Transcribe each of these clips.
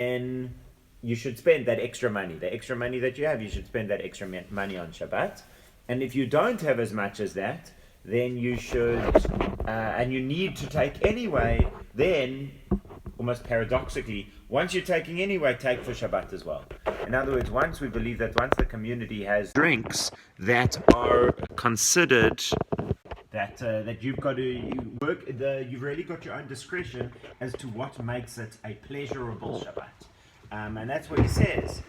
then you should spend that extra money. The extra money that you have, you should spend that extra money on Shabbat. And if you don't have as much as that, then you should, and you need to take anyway, then, almost paradoxically, once you're taking anyway, take for Shabbat as well. In other words, once we believe that once the community has drinks that are considered that you've got to you've really got your own discretion as to what makes it a pleasurable Shabbat. And that's what he says.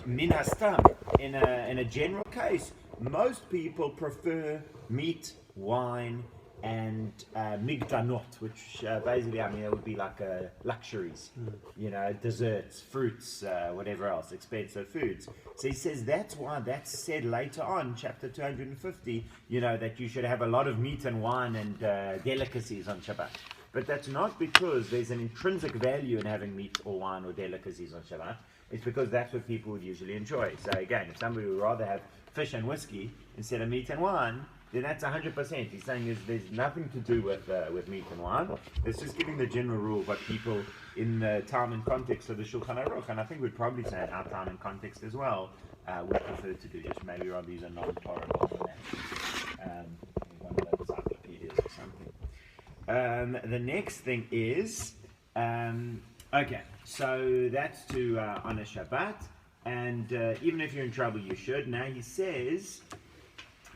Min hastam, in a general case, most people prefer meat, wine, and migdanot, which basically, I mean, it would be like luxuries, desserts, fruits, whatever else, expensive foods. So he says that's why that's said later on, chapter 250, that you should have a lot of meat and wine and delicacies on Shabbat. But that's not because there's an intrinsic value in having meat or wine or delicacies on Shabbat. It's because that's what people would usually enjoy. So again, if somebody would rather have fish and whiskey instead of meat and wine, then that's 100%. He's saying there's nothing to do with meat and wine. It's just giving the general rule of what people in the time and context of the Shulchan Aruch, and I think we'd probably say in our time and context as well, would prefer to do. Just maybe rather use a non-Torah one of those encyclopedias or something. The next thing is, okay, so that's to honor Shabbat, and even if you're in trouble, you should. Now he says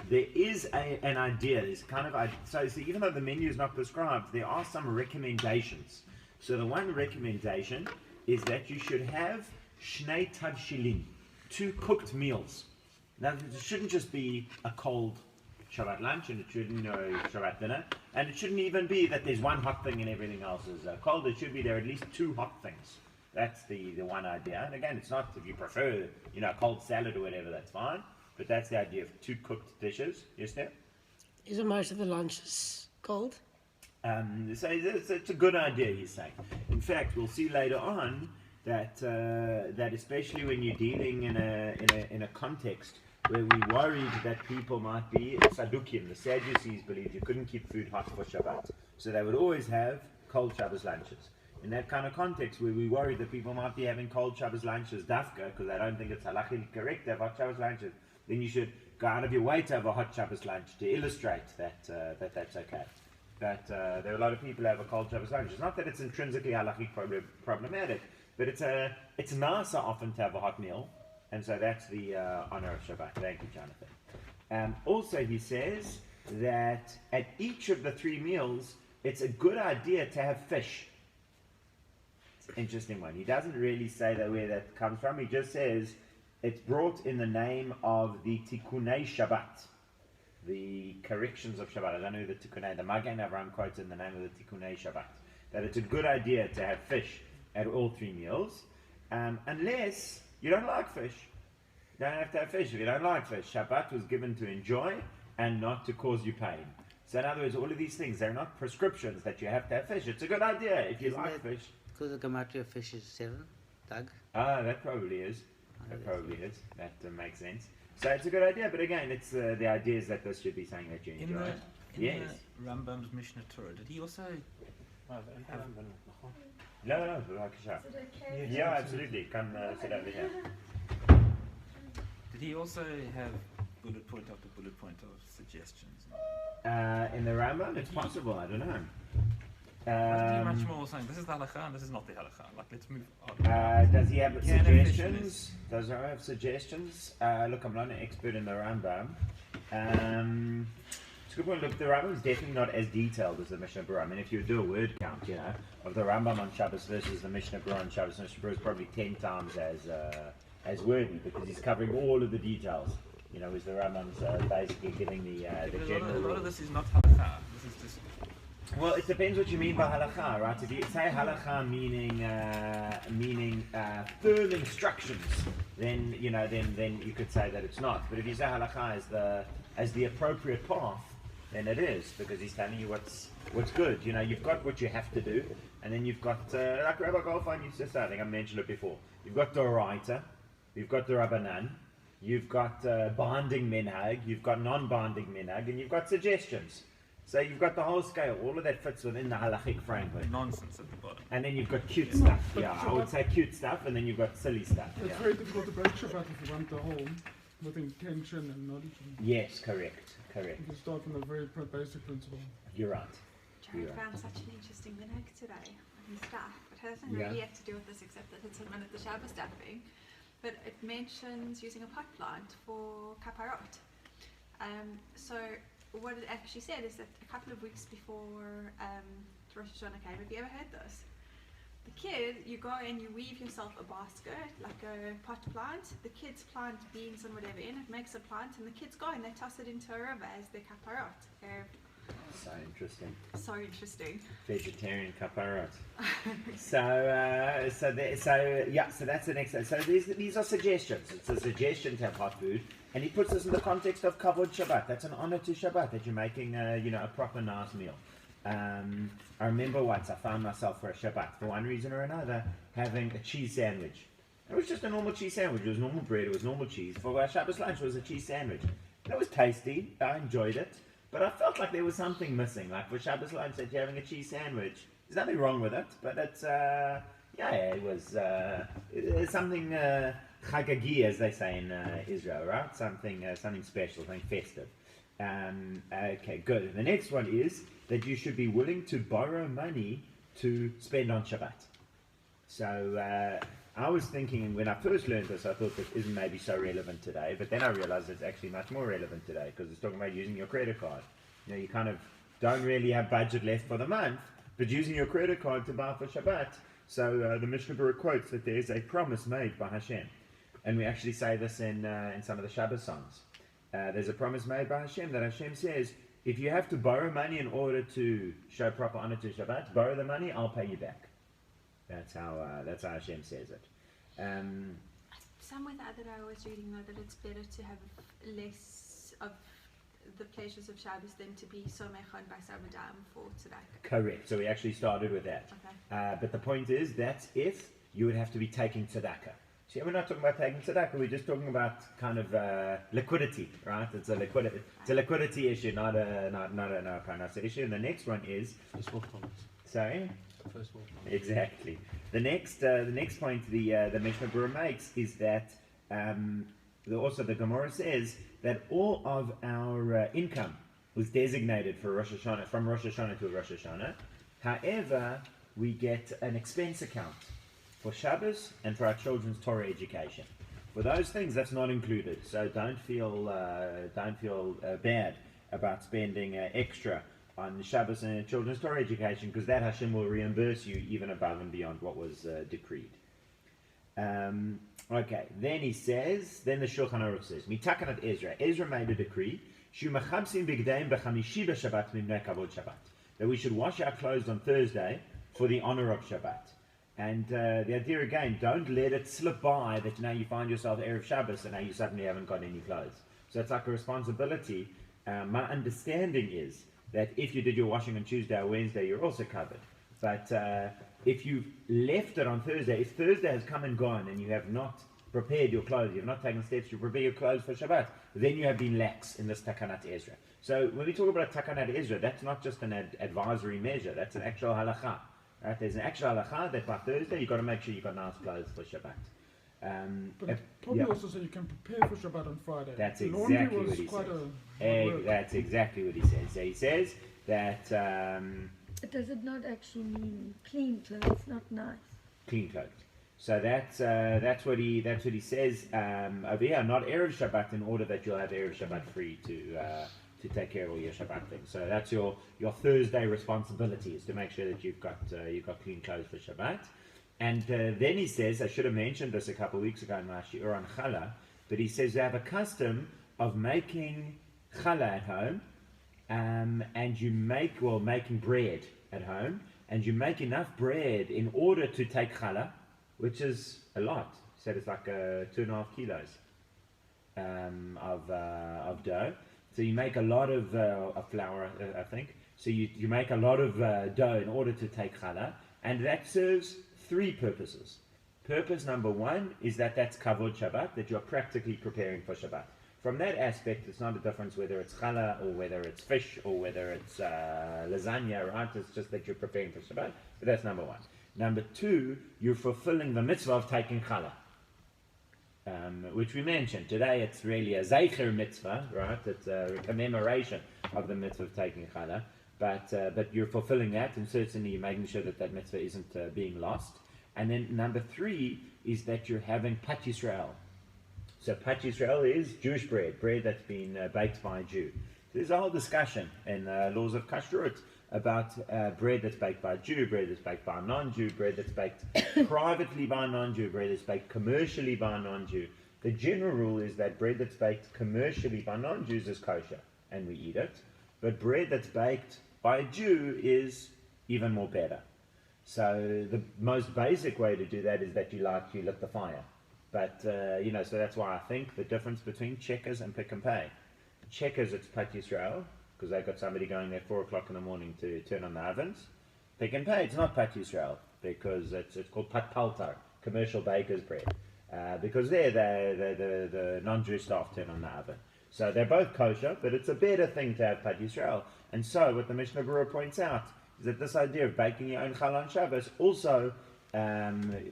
there is an idea. There's kind of so even though the menu is not prescribed, there are some recommendations. So the one recommendation is that you should have shnei tavshilin, 2 cooked meals. Now it shouldn't just be a cold Shabbat lunch, and it shouldn't Shabbat dinner, and it shouldn't even be that there's one hot thing and everything else is cold. It should be there are at least 2 hot things. That's the one idea. And again, it's not if you prefer cold salad or whatever, that's fine. But that's the idea of 2 cooked dishes. Yes, Steph? Isn't most of the lunches cold? So it's a good idea, he's saying. In fact, we'll see later on that that especially when you're dealing in a context where we worried that people might be Sadukim, the Sadducees believed you couldn't keep food hot for Shabbat. So they would always have cold Shabbos lunches. In that kind of context where we worried that people might be having cold Shabbos lunches, dafka, because they don't think it's halachically correct to have hot Shabbos lunches, then you should go out of your way to have a hot Shabbos lunch to illustrate that that's okay. But there are a lot of people who have a cold Shabbos lunch. It's not that it's intrinsically halachic problematic, but it's nicer often to have a hot meal, and so that's the honor of Shabbat. Thank you, Jonathan. Also, he says that at each of the 3 meals, it's a good idea to have fish. It's an interesting one. He doesn't really say where that comes from. He just says it's brought in the name of the Tikkunei Shabbat, the corrections of Shabbat. I don't know who the Tikkunei, the Magen Avraham quotes in the name of the Tikkunei Shabbat, that it's a good idea to have fish at all 3 meals, unless you don't like fish. You don't have to have fish if you don't like fish. Shabbat was given to enjoy and not to cause you pain. So in other words, all of these things, they're not prescriptions that you have to have fish. It's a good idea if you like fish. Because the gematria of fish is 7, Tag? That probably is. That makes sense. So it's a good idea, but again, it's the idea is that this should be something that you enjoy. In the Rambam's Mishnah Torah, did he also have... No, yeah, absolutely. Come sit over here. Did he also have bullet point after bullet point of suggestions? In the Rambam, it's possible. I don't know. Much more saying this is the halakha and this is not the halakha. Like, let's move on. Does he have suggestions? Does he have suggestions? Look, I'm not an expert in the Rambam. It's a good point. Look, the Rambam is definitely not as detailed as the Mishnah Brura. I mean, if you do a word count, of the Rambam on Shabbos versus the Mishnah Brura on Shabbos, Mishnah Brura is probably 10 times as wordy because he's covering all of the details. Whereas the Rambam's basically giving the general. A lot of this is not halakha. This is just. Well, it depends what you mean by halakha, right? If you say halakha meaning firm instructions, then then you could say that it's not. But if you say halakha as the appropriate path, then it is, because he's telling you what's good. You've got what you have to do, and then you've got like Rabbi Goldfein used to say. I think I mentioned it before. You've got the Oraita, you've got the Rabbanan, you've got binding minhag, you've got non-binding minhag, and you've got suggestions. So you've got the whole scale. All of that fits within the halachic framework. Nonsense at the bottom. And then you've got cute stuff. Yeah, I would say cute stuff, and then you've got silly stuff. It's very difficult to break Shabbat if you want the whole with intention and knowledge. Yes, correct. You can start from a very basic principle. You're right. Jared found such an interesting minhag today on his staff. It hasn't really yet to do with this except that it's one of the Shabbos staffing. But it mentions using a pot plant for kaparot. So what it actually said is that a couple of weeks before Rosh Hashanah came, have you ever heard this? The kid, you go and you weave yourself a basket, like a pot plant. The kids plant beans and whatever in it, makes a plant, and the kids go and they toss it into a river as their kaparot. So interesting. So interesting. Vegetarian kaparot. So that's the next. So these are suggestions. It's a suggestion to have hot food, and he puts this in the context of kavod Shabbat. That's an honor to Shabbat that you're making, a proper nice meal. I remember once I found myself for a Shabbat, for one reason or another, having a cheese sandwich. It was just a normal cheese sandwich. It was normal bread. It was normal cheese. For our Shabbos lunch, it was a cheese sandwich. It was tasty. I enjoyed it. But I felt like there was something missing. Like for Shabbos lunch, that you're having a cheese sandwich. There's nothing wrong with it, but it's it was something chagagi, as they say in Israel, right? Something special, something festive. Okay, good. The next one is that you should be willing to borrow money to spend on Shabbat. So I was thinking when I first learned this, I thought this isn't maybe so relevant today, but then I realized it's actually much more relevant today because it's talking about using your credit card. You kind of don't really have budget left for the month, but using your credit card to buy for Shabbat. So the Mishna Brura quotes that there's a promise made by Hashem, and we actually say this in some of the Shabbos songs. There's a promise made by Hashem that Hashem says, if you have to borrow money in order to show proper honor to Shabbat, borrow the money, I'll pay you back. That's how Hashem says it. Somewhere the other day I was reading though that it's better to have less of the pleasures of Shabbos than to be so mechon by Sabbatam for tzedakah. Correct. So we actually started with that. Okay. But the point is, that's if you would have to be taking tzedakah. See, we're not talking about taking tzedakah. We're just talking about kind of liquidity, right? It's a liquidity issue, not a parnasa issue. And the next one is. Sorry. First world. Exactly. The next point the Mishna Brura makes is that also the Gemara says that all of our income was designated for Rosh Hashanah, from Rosh Hashanah to Rosh Hashanah. However, we get an expense account for Shabbos and for our children's Torah education. For those things, that's not included. So don't feel bad about spending extra on Shabbos and children's Torah education, because that Hashem will reimburse you even above and beyond what was decreed. Okay, then he says, then the Shulchan Aruch says, Mitakanat Ezra. Ezra made a decree, that we should wash our clothes on Thursday for the honor of Shabbat. And the idea again, don't let it slip by that now you find yourself Erev Shabbos and now you suddenly haven't got any clothes. So it's like a responsibility. My understanding is that if you did your washing on Tuesday or Wednesday, you're also covered. But if you've left it on Thursday, if Thursday has come and gone and you have not prepared your clothes, you've not taken steps to prepare your clothes for Shabbat, then you have been lax in this Takanat Ezra. So when we talk about Takanat Ezra, that's not just an advisory measure, that's an actual halakha. Right? There's an actual halakha that by Thursday you've got to make sure you've got nice clothes for Shabbat. But probably also so you can prepare for Shabbat on Friday. That's Laundry exactly was what he quite says. That's exactly what he says. So he says that But does it not actually mean clean clothes, not nice? clean clothes. So that's what he says over here. Not Erev Shabbat, in order that you'll have Erev Shabbat free to take care of all your Shabbat things. So that's your Thursday responsibility, is to make sure that you've got clean clothes for Shabbat. And then he says, I should have mentioned this a couple of weeks ago in my shiur on challah, but he says they have a custom of making challah at home, and making bread at home, and you make enough bread in order to take challah, which is a lot. He said it's like 2.5 kilos of dough. So you make a lot of flour, I think. So you make a lot of dough in order to take challah, and that serves 3 purposes. Purpose number 1 is that's kavod Shabbat, that you're practically preparing for Shabbat. from that aspect, it's not a difference whether it's challah or whether it's fish or whether it's lasagna, right? It's just that you're preparing for Shabbat. But that's number one. Number two, you're fulfilling the mitzvah of taking challah, which we mentioned. Today it's really a zeicher mitzvah, right? It's a commemoration of the mitzvah of taking challah. But you're fulfilling that, and certainly you're making sure that that mitzvah isn't being lost. And then number three is that you're having Pat Yisrael. So Pat Yisrael is Jewish bread that's been baked by a Jew. There's a whole discussion in laws of kashrut about bread that's baked by a Jew, bread that's baked by a non-Jew, bread that's baked privately by a non-Jew, bread that's baked commercially by a non-Jew. The general rule is that bread that's baked commercially by non-Jews is kosher, and we eat it. But bread that's baked by a Jew is even more better. So the most basic way to do that is that you lit the fire. But, so that's why I think the difference between Checkers and Pick and Pay. Checkers, it's Pat Yisrael, because they've got somebody going there 4 o'clock in the morning to turn on the ovens. Pick and Pay, it's not Pat Yisrael, because it's called Pat Paltar, commercial baker's bread. Because there, the non-Jewish staff turn on the oven. So they're both kosher, but it's a better thing to have Pat Yisrael. And so what the Mishna Brura points out is that this idea of baking your own challah on Shabbos also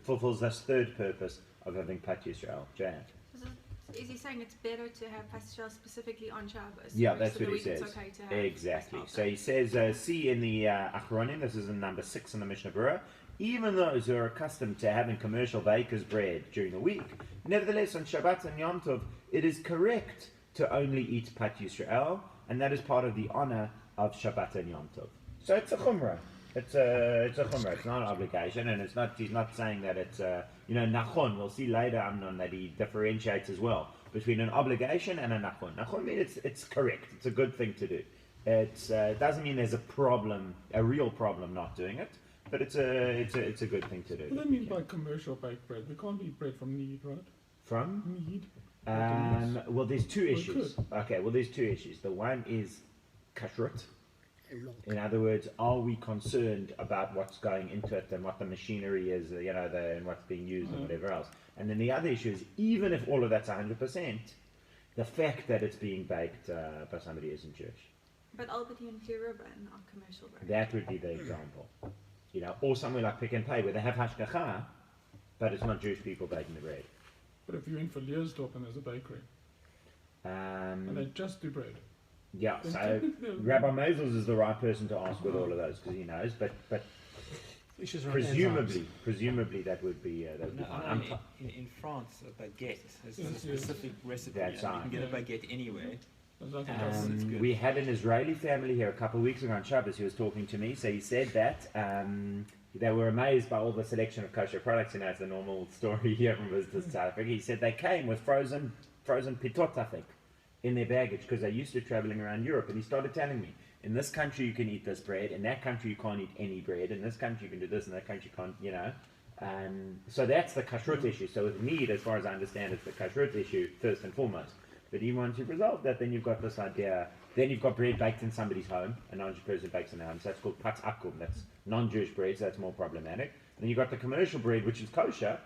fulfills this third purpose of having Pat Yisrael. Jan. Is he saying it's better to have Pat Yisrael specifically on Shabbos? Yeah, that's so what he says. It's okay to have exactly. So he says, see in the Achronim, this is in number 6 in the Mishnah Brura, even those who are accustomed to having commercial baker's bread during the week, nevertheless on Shabbat and Yom Tov, it is correct to only eat Pat Yisrael, and that is part of the honor of Shabbat and Yom Tov. So it's a chumrah. It's a chumrah. It's not an obligation, and he's not saying that it's nachon. We'll see later, Amnon, that he differentiates as well between an obligation and a nachon. Nachon means it's correct. It's a good thing to do. It doesn't mean there's a real problem not doing it, but it's a good thing to do. What do they mean by commercial baked bread? We can't eat bread from Need, right? From? Need. Well, there's two issues. Okay, well, there's two issues. The one is kashrut. In other words, are we concerned about what's going into it and what the machinery is, and what's being used and whatever else? And then the other issue is, even if all of that's 100%, the fact that it's being baked by somebody who isn't Jewish. But Albany and Kiribban are commercial bread. That would be the example. Or somewhere like Pick and Pay, where they have hashgacha, but it's not Jewish people baking the bread. But if you're in for Leersdorp and there's a bakery, and they just do bread. Yeah, so Rabbi Moses is the right person to ask with all of those, because he knows, but presumably that would be fine. In France, a baguette is a specific recipe. That's and you can get a baguette anywhere. We had an Israeli family here a couple of weeks ago on Shabbos. He was talking to me, so he said that they were amazed by all the selection of kosher products. It's the normal story here from visitors to South Africa. He said they came with frozen pitot, I think, in their baggage, because they're used to traveling around Europe. And he started telling me, in this country you can eat this bread, in that country you can't eat any bread, in this country you can do this, in that country you can't, so that's the kashrut issue. So with meat, as far as I understand, it's the kashrut issue first and foremost. But even once you've resolved that, then you've got this idea, then you've got bread baked in somebody's home, a non-Jewish person bakes in their home, so that's called pat akum, that's non-Jewish bread, so that's more problematic. And then you've got the commercial bread, which is kosher,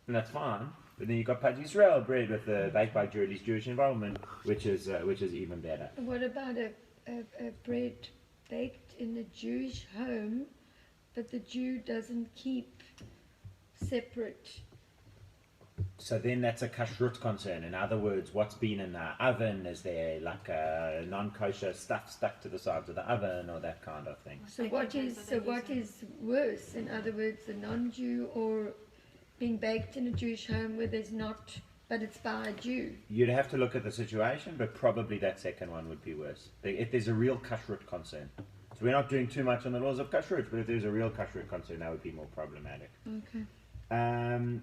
and that's fine. But then you've got Pat Yisrael bread with the baked by Jewish involvement, which is even better. What about a bread baked in a Jewish home, but the Jew doesn't keep separate? So then that's a kashrut concern. In other words, what's been in the oven? Is there like a non-kosher stuff stuck to the sides of the oven or that kind of thing? So what is worse? In other words, a non-Jew or being baked in a Jewish home where there's not, but it's by a Jew? You'd have to look at the situation, but probably that second one would be worse. If there's a real kashrut concern. So we're not doing too much on the laws of kashrut, but if there's a real kashrut concern, that would be more problematic. Okay.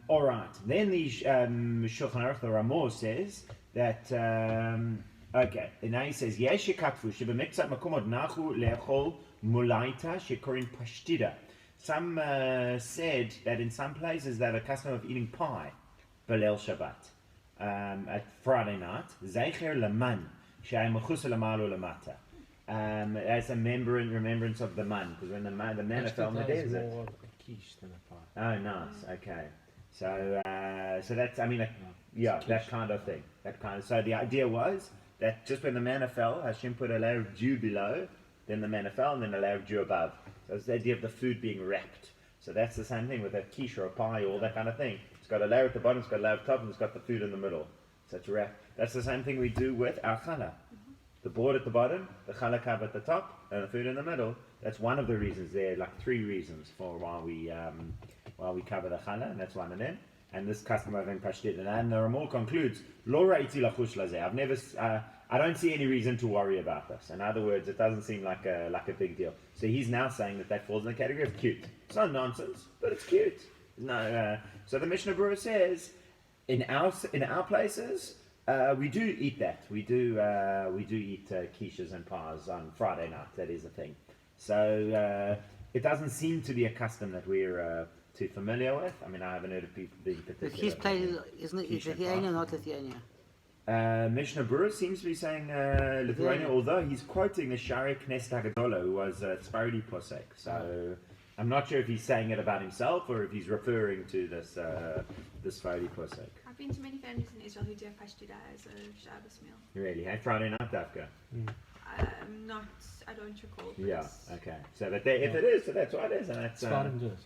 All right. Then the Shulchan Aruch, the Ramah, says that, okay, and now he says, Yesh yekatvu shebemektzat makomot nachu le'echol mulaita shekorin pashtida. Some said that in some places they have a custom of eating pie, Belel Shabbat, at Friday night, Zeicher Laman, Shai Mechusel Amalu Lamata, as a remembrance of the man, because when the manna fell in the desert. More of a quiche than a pie. Oh, nice. Okay. So that's, I mean, that kind of thing. So the idea was that just when the manna fell, Hashem put a layer of dew below, then the manna fell, and then a layer of dew above. So it's the idea of the food being wrapped. So that's the same thing with a quiche or a pie or all that kind of thing. It's got a layer at the bottom, it's got a layer at the top, and it's got the food in the middle. So it's wrapped. That's the same thing we do with our challah. The board at the bottom, the challah cover at the top, and the food in the middle. That's one of the reasons. There are like 3 reasons for why we cover the challah, and that's one of them. And this customer then Pashtit, and the Ramol concludes, Laura iti lachush lazeh. I've never, I don't see any reason to worry about this. In other words, it doesn't seem like a big deal. So he's now saying that falls in the category of cute. It's not nonsense, but it's cute. No, so the Mishnah Brura says, in our places, we do eat that. We do eat quiches and pies on Friday night. That is a thing. So it doesn't seem to be a custom that we're too familiar with. I mean, I haven't heard of people being particular. But his place isn't it Lithuania or not Lithuania? Mishnah Brura seems to be saying Lithuania, although he's quoting the Shari Knesset Hagadola, who was Sfaradi Posek. So I'm not sure if he's saying it about himself or if he's referring to this Sfaradi Posek. I've been to many families in Israel who do have pashtuda as a Shabbos meal. Really? Hey, Friday night, Dafka? I don't recall. But Yeah, okay. So if it is, so that's what it is. And that's, Sfardim do it.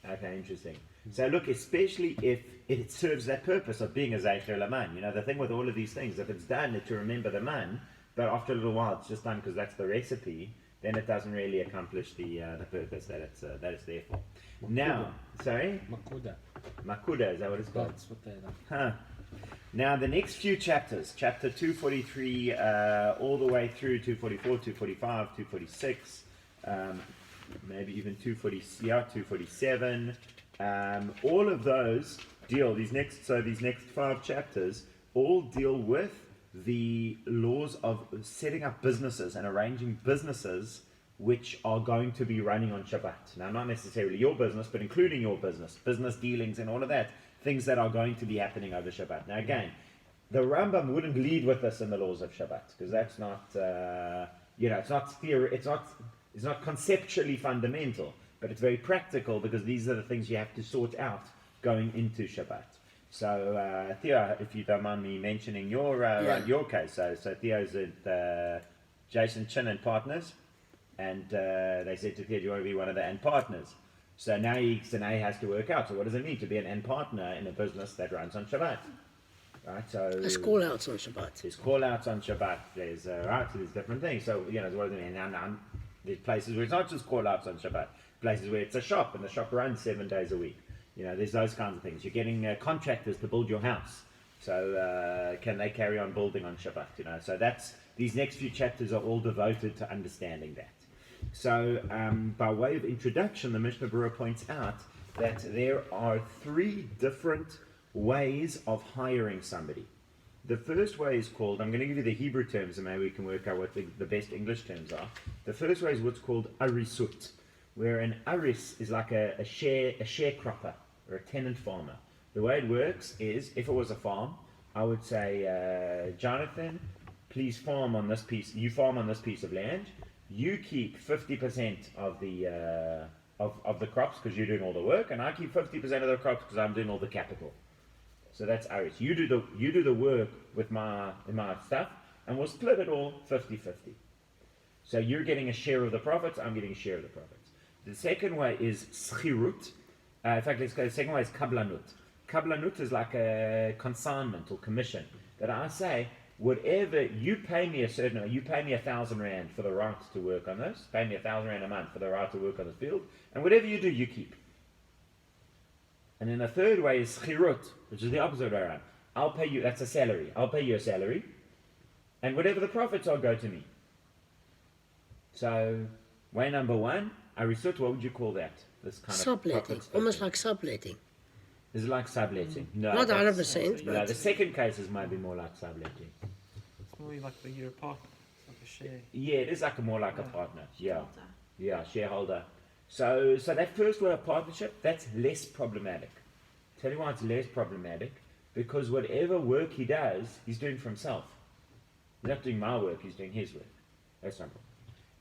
okay, interesting. So look, especially if it serves that purpose of being a Zeicher Laman. You know, the thing with all of these things, if it's done to remember the man, but after a little while it's just done because that's the recipe, then it doesn't really accomplish the purpose that it's there for. Makuda. Now, sorry? Makuda, is that what it's called? That's what they're like. Huh. Now the next few chapters, chapter 243 all the way through 244, 245, 246, maybe even 247, all of those deal, these next 5 chapters all deal with the laws of setting up businesses and arranging businesses which are going to be running on Shabbat. Now, not necessarily your business, but including your business dealings and all of that, things that are going to be happening over Shabbat. Now, again, the Rambam wouldn't lead with us in the laws of Shabbat, because that's not, it's not theory, it's not conceptually fundamental, but it's very practical because these are the things you have to sort out going into Shabbat. So, Theo, if you don't mind me mentioning your case, so Theo's at Jason Chin and Partners, and they said to Theo, do you want to be one of the end partners? So now he has to work out. So what does it mean to be an end partner in a business that runs on Shabbat? Right. So There's call outs on Shabbat. There's call outs on Shabbat. There's so there's different things. So what does it mean? Now, there's places where it's not just call outs on Shabbat. Places where it's a shop and the shop runs 7 days a week. There's those kinds of things. You're getting contractors to build your house. So can they carry on building on Shabbat? So these next few chapters are all devoted to understanding that. So, by way of introduction, the Mishnah Brura points out that there are 3 different ways of hiring somebody. The first way is called, I'm going to give you the Hebrew terms and maybe we can work out what the best English terms are. The first way is what's called arisut, where an aris is like a sharecropper or a tenant farmer. The way it works is, if it was a farm, I would say, Jonathan, please farm on this piece, you farm on this piece of land. You keep 50% of the crops because you're doing all the work, and I keep 50% of the crops because I'm doing all the capital. So that's aris. You do the work with my stuff, and we'll split it all 50-50. So you're getting a share of the profits, I'm getting a share of the profits. The second way is schirut. In fact, the second way is kablanut. Kablanut is like a consignment or commission that I say, whatever you pay me you pay me 1,000 rand for the right to work on this, pay me 1,000 rand a month for the right to work on the field, and whatever you do, you keep. And then the third way is schirut, which is the opposite way around. I'll pay you, that's a salary. I'll pay you a salary, and whatever the profits are, go to me. So, way number 1, arisut, what would you call that? This kind Subletting, of almost like subletting. Is it like subletting? No. Not 100%, but... No, the second cases might be more like subletting. It's more like your partner. It's like a share. Yeah, it is more like a partner. Yeah. Shareholder. Yeah, shareholder. So that first way of partnership, that's less problematic. Tell you why it's less problematic, because whatever work he does, he's doing for himself. He's not doing my work, he's doing his work. That's number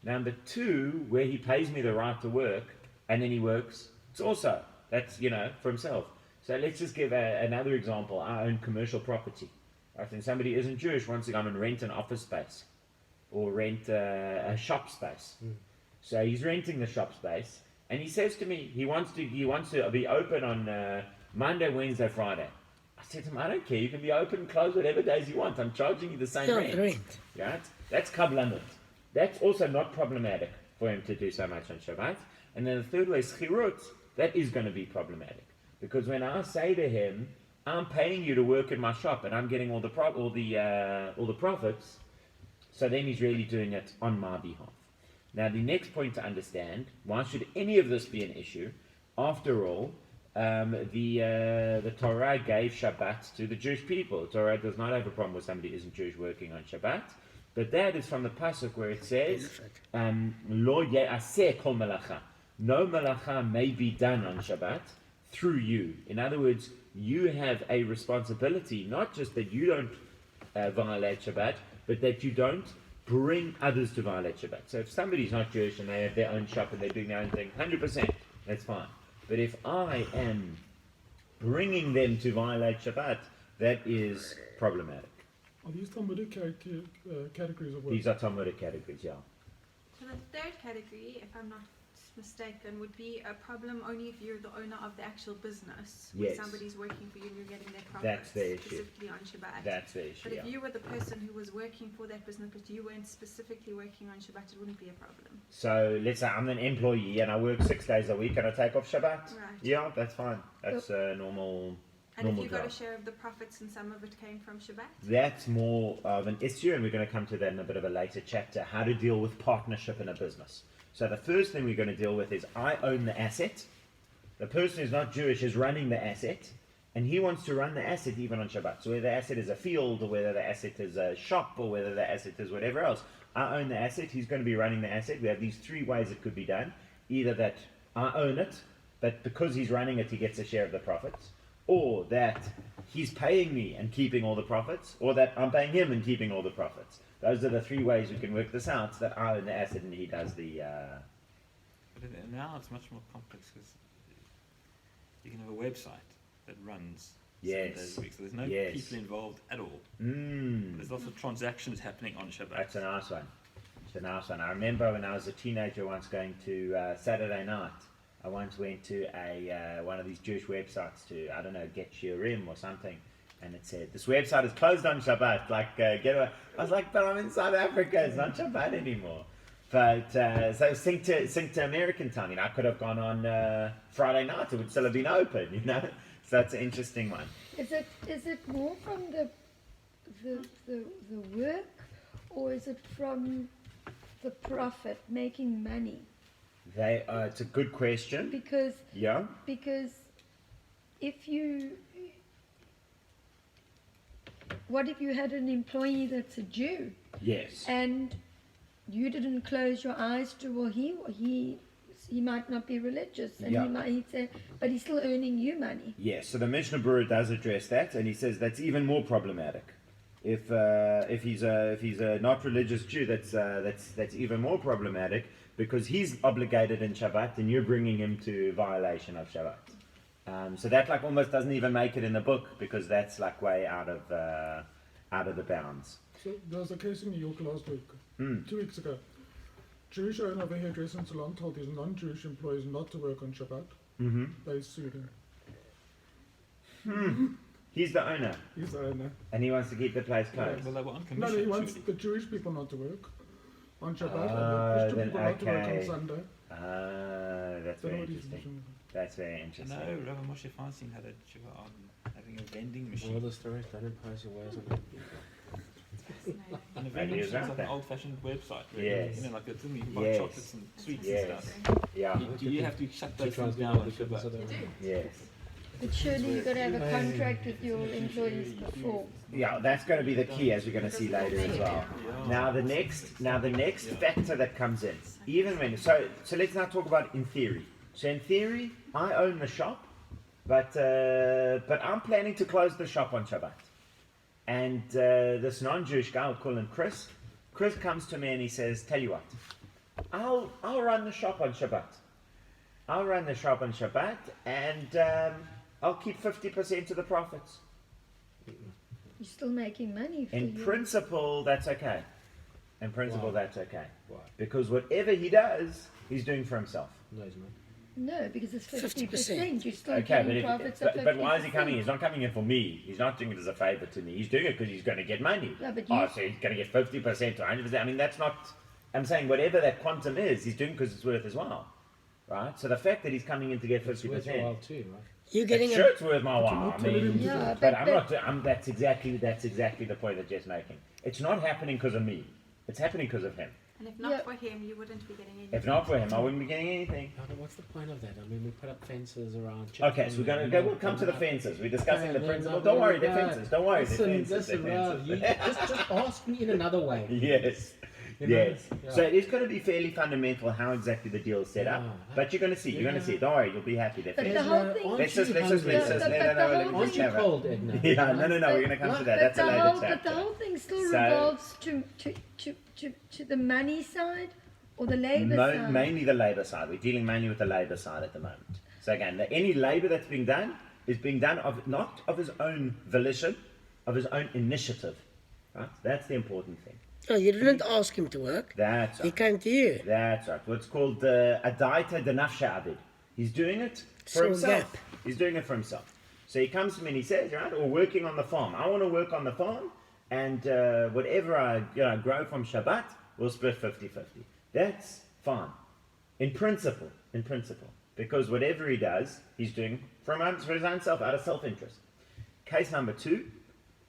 1. Number 2, where he pays me the right to work, and then he works, it's also, that's, for himself. So let's just give another example. I own commercial property. Right? And somebody isn't Jewish wants to come and rent an office space or rent a shop space. So he's renting the shop space, and he says to me he wants to be open on Monday, Wednesday, Friday. I said to him, I don't care. You can be open and close whatever days you want. I'm charging you the same No, rent. rent. Right? That's kablanut. That's also not problematic for him to do so much on Shabbat. And then the third way is chirut. That is going to be problematic. Because when I say to him, I'm paying you to work in my shop and I'm getting all the profits, so then he's really doing it on my behalf. Now the next point to understand, why should any of this be an issue? After all, the Torah gave Shabbat to the Jewish people. The Torah does not have a problem with somebody who isn't Jewish working on Shabbat. But that is from the pasuk where it says, "Lo ye'aseh kol melacha." No melacha may be done on Shabbat through you. In other words, you have a responsibility, not just that you don't violate Shabbat, but that you don't bring others to violate Shabbat. So if somebody's not Jewish and they have their own shop and they're doing their own thing, 100%, that's fine. But if I am bringing them to violate Shabbat, that is problematic. Are these Talmudic categories of work? These are Talmudic categories, yeah. So the third category, if I'm not mistaken, would be a problem only if you're the owner of the actual business. Where Yes. somebody's working for you and you're getting their profits. That's the issue. Specifically on Shabbat. That's the issue, But if yeah. you were the person who was working for that business, but you weren't specifically working on Shabbat, it wouldn't be a problem. So let's say I'm an employee and I work 6 days a week and I take off Shabbat. Right. Yeah, that's fine. That's normal. And if normal you got a job. share of the profits and some of it came from Shabbat? That's more of an issue, and we're going to come to that in a bit of a later chapter, how to deal with partnership in a business. So the first thing we're going to deal with is I own the asset. The person who's not Jewish is running the asset, and he wants to run the asset even on Shabbat. So whether the asset is a field, or whether the asset is a shop, or whether the asset is whatever else, I own the asset, he's going to be running the asset. We have these three ways it could be done. Either that I own it, but because he's running it, he gets a share of the profits. Or that he's paying me and keeping all the profits, or that I'm paying him and keeping all the profits. Those are the three ways we can work this out, that I own the asset and he does the... But now it's much more complex because you can have a website that runs 7 days a week, so there's no people involved at all. There's lots of transactions happening on Shabbat. That's a nice one. It's a nice one. I remember when I was a teenager once going to Saturday night, I once went to one of these Jewish websites to, I don't know, get Shiurim or something, and it said, this website is closed on Shabbat, like, get away. I was like, but I'm in South Africa, it's not Shabbat anymore. But, so sync to American time, you know, I could have gone on Friday night, it would still have been open, you know, so that's an interesting one. Is it more from the work, or is it from the profit, making money? It's a good question. Because Yeah. what if you had an employee that's a Jew Yes. and you didn't close your eyes to, well, he might not be religious, and he'd say, but he's still earning you money. Yes, so the Mishna Brura does address that, and he says that's even more problematic. If he's a not religious Jew, that's even more problematic, because he's obligated in Shabbat, and you're bringing him to violation of Shabbat. So that like almost doesn't even make it in the book, because that's like way out of the bounds. So there was a case in New York last week, 2 weeks ago. Jewish owner of a hairdressing salon told his non-Jewish employees not to work on Shabbat. Mm-hmm. They sued him. He's the owner, He's the owner. and he wants to keep the place closed. Well, they were on No, commission. he wants surely. the Jewish people not to work on Shabbat, and the Christian people not to work on Sunday. That's Don't know very what he's interesting. mentioning. That's very interesting. No, Rabbi Moshe Feinstein had a tshuva on having a vending All machine. the stories don't impose your ways on people. And a Maybe vending it's machine is out like there. an old-fashioned website. Really. Yes. You know, like a thing you can buy Yes. chocolates and sweets Yes. and stuff. Yeah. Do you have to shut To those try things and get down all on the goodness of Shabbat? their Yes. But surely you've got to have a contract with your employees before. Yeah, that's going to be the key, as we're going to see later as well. Now the next factor that comes in, even when so let's now talk about in theory. So in theory, I own the shop, but I'm planning to close the shop on Shabbat. And this non-Jewish guy, we'll call him Chris. Chris comes to me and he says, "Tell you what, I'll run the shop on Shabbat. I'll run the shop on Shabbat, and I'll keep 50% of the profits. You're still making money for In you. principle, that's okay. In principle, Why? that's okay. Why? Because whatever he does, he's doing for himself. No, isn't it? No, because it's 50%. 50%. You're still Okay, getting profits of 50%. but why is he coming? He's not coming in for me. He's not doing it as a favor to me. He's doing it because he's going to get money. Yeah, but Oh, you- so he's going to get 50% or 100%. I mean, that's not. I'm saying whatever that quantum is, he's doing because it's worth his while, right? So the fact that he's coming in to get It's 50%, worthwhile too, right? You're getting sure, it's worth my while. not I telling him mean, to Yeah, but but I'm not. That's exactly the point that Jeff's making. It's not happening because of me. It's happening because of him. And if not Yeah. for him, you wouldn't be getting any. If not for him, I wouldn't be getting anything. No, what's the point of that? I mean, we put up fences around. Okay, so we're going to go. We'll come to the fences. We're discussing the principle. Don't worry, the fences. Don't worry, the Listen, fences. The listen, Rav, you fences. just ask me in another way. Yes. You know? Yes. Yeah. So it is going to be fairly fundamental how exactly the deal is set up. Yeah. But you're going to see. You're going to see. Don't worry. You'll be happy. The But the fences. whole thing- Aren't Let's you just hungry? let us. But No, the no, no. whole Let's Aren't you have cold, Edna? Yeah. No, no, no. We're going to come to that. That's a later But the chapter. whole thing still So- revolves to the money side or the labour side. Mainly the labour side. We're dealing mainly with the labour side at the moment. So again, any labour that's being done is being done of not of his own volition, of his own initiative. Right? That's the important thing. Oh, you didn't ask him to work. That's He right. came to you. That's right. What's called adaita de nafsha abid. He's doing it for Small himself. gap. He's doing it for himself. So he comes to me and he says, right, or working on the farm. I want to work on the farm, and whatever I grow from Shabbat, we'll split 50-50. That's fine. In principle. Because whatever he does, he's doing for his own self, out of self-interest. Case number 2,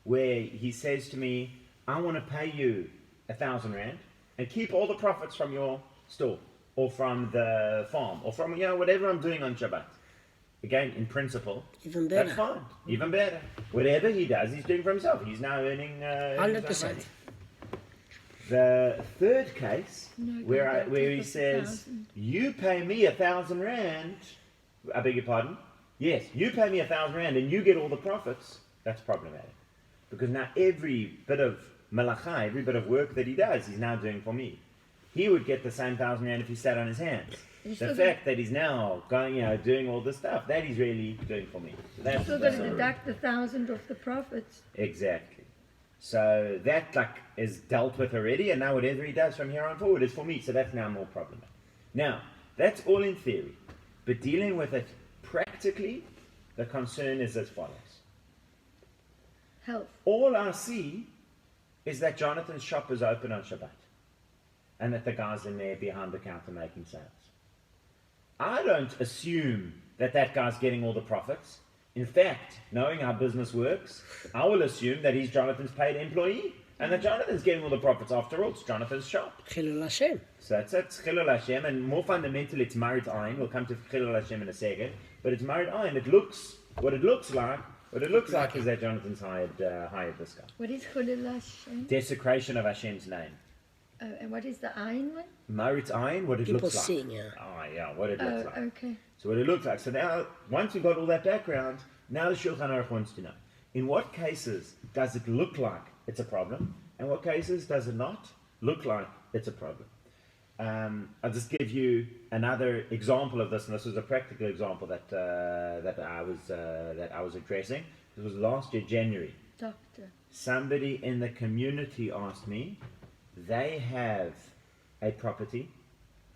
where he says to me, I want to pay you 1,000 rand and keep all the profits from your store or from the farm or from whatever I'm doing on Shabbat. Again, in principle, Even better. that's fine. Even better. Whatever he does, he's doing for himself. He's now earning 100%. The third case, No, where go back where to he says, 50,000. you pay me 1,000 rand, I beg your pardon? Yes, you pay me 1,000 rand and you get all the profits, that's problematic. Because now every bit of malacha, every bit of work that he does, he's now doing for me. He would get the same 1,000 rand if he sat on his hands. You The still fact that he's now going, doing all this stuff, that he's really doing for me. So that's Still got to deduct 1,000 off the profits. Exactly. So that is dealt with already, and now whatever he does from here on forward is for me. So that's now more problematic. Now, that's all in theory. But dealing with it practically, the concern is as follows. Health. All I see is that Jonathan's shop is open on Shabbat. And that the guy's in there behind the counter making sales. I don't assume that guy's getting all the profits. In fact, knowing how business works, I will assume that he's Jonathan's paid employee. And that Jonathan's getting all the profits after all. It's Jonathan's shop. Chilul Hashem. So that's it. Chilul Hashem. And more fundamentally, it's Marit Ayin. We'll come to Chilul Hashem in a second. But it's Marit Ayin. What it looks like is that Jonathan's hired this guy. What is Chulul Hashem? Desecration of Hashem's name. Oh, and what is the Ayin one? Marit Ayin, what it People looks like. seeing, yeah. Oh, yeah, what it looks like. Okay. So what it looks like. So now, once we've got all that background, now the Shulchan Aruch wants to know, in what cases does it look like it's a problem, and what cases does it not look like it's a problem? I'll just give you another example of this, and this was a practical example that I was addressing. It was last year, January. Doctor. Somebody in the community asked me, they have a property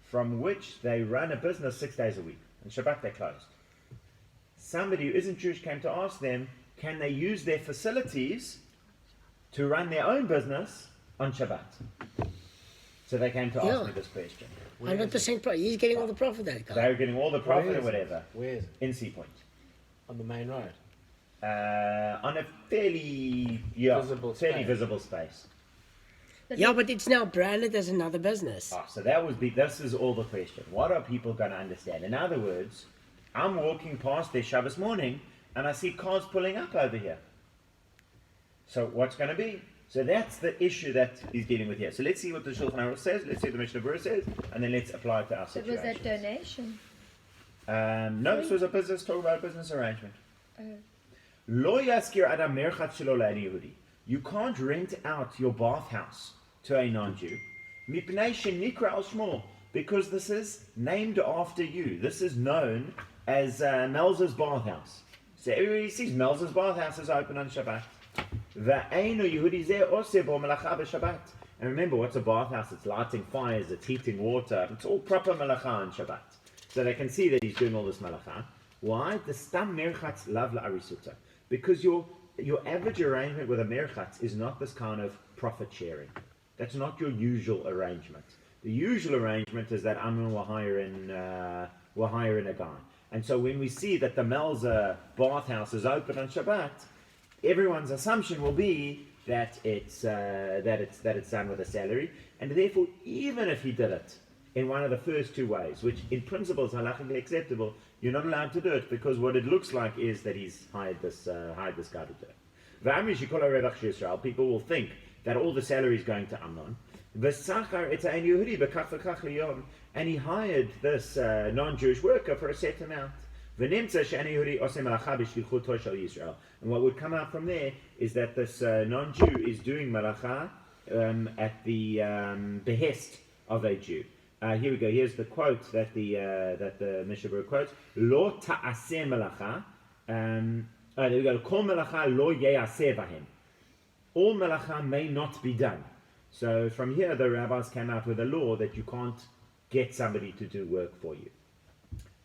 from which they run a business 6 days a week. And Shabbat they're closed. Somebody who isn't Jewish came to ask them, can they use their facilities to run their own business on Shabbat? So they came to ask me this question. 100% profit. He's getting all the profit, that guy. They were getting all the profit Where or is whatever Where is it? in Sea Point. On the main road. On a fairly visible space. Yeah, but it's now branded as another business. So this is all the question. What are people going to understand? In other words, I'm walking past there Shabbos morning and I see cars pulling up over here. So what's going to be? So that's the issue that he's dealing with here. So let's see what the Shulchan Aruch says, let's see what the Mishna Brura says, and then let's apply it to our So was situation. that donation? No, this was a business, talk about a business arrangement. Oh. Lo yaskir adam merchat shelo le'an Yehudi. You can't rent out your bathhouse to a non-Jew. Mipnei shenikra al shmo. Because this is named after you. This is known as Melzer's bathhouse. So everybody sees Mel's bathhouse is open on Shabbat. Ve'einu Yehudi zeh oseh bo melacha b'Shabbat. And remember, what's a bathhouse? It's lighting fires, it's heating water. It's all proper melacha on Shabbat. So they can see that he's doing all this melacha. Why? The stam merchatz lav la'arisuta. Because your average arrangement with a merchatz is not this kind of profit sharing. That's not your usual arrangement. The usual arrangement is that Amnon will hire in a guy. And so when we see that the Melza bathhouse is open on Shabbat, everyone's assumption will be that it's done with a salary, and therefore even if he did it in one of the first two ways, which in principle is halachically acceptable, you're not allowed to do it because what it looks like is that he's hired this guy to do it. People will think that all the salary is going to Amnon. And he hired this non-Jewish worker for a set amount. And what would come out from there is that this non-Jew is doing malacha at the behest of a Jew. Here we go. Here's the quote that the Mishnah quotes: "Lo ta'aseh malacha." There we go. Kol malacha lo ye'aseh bahem. All malacha may not be done. So from here, the rabbis came out with a law that you can't get somebody to do work for you.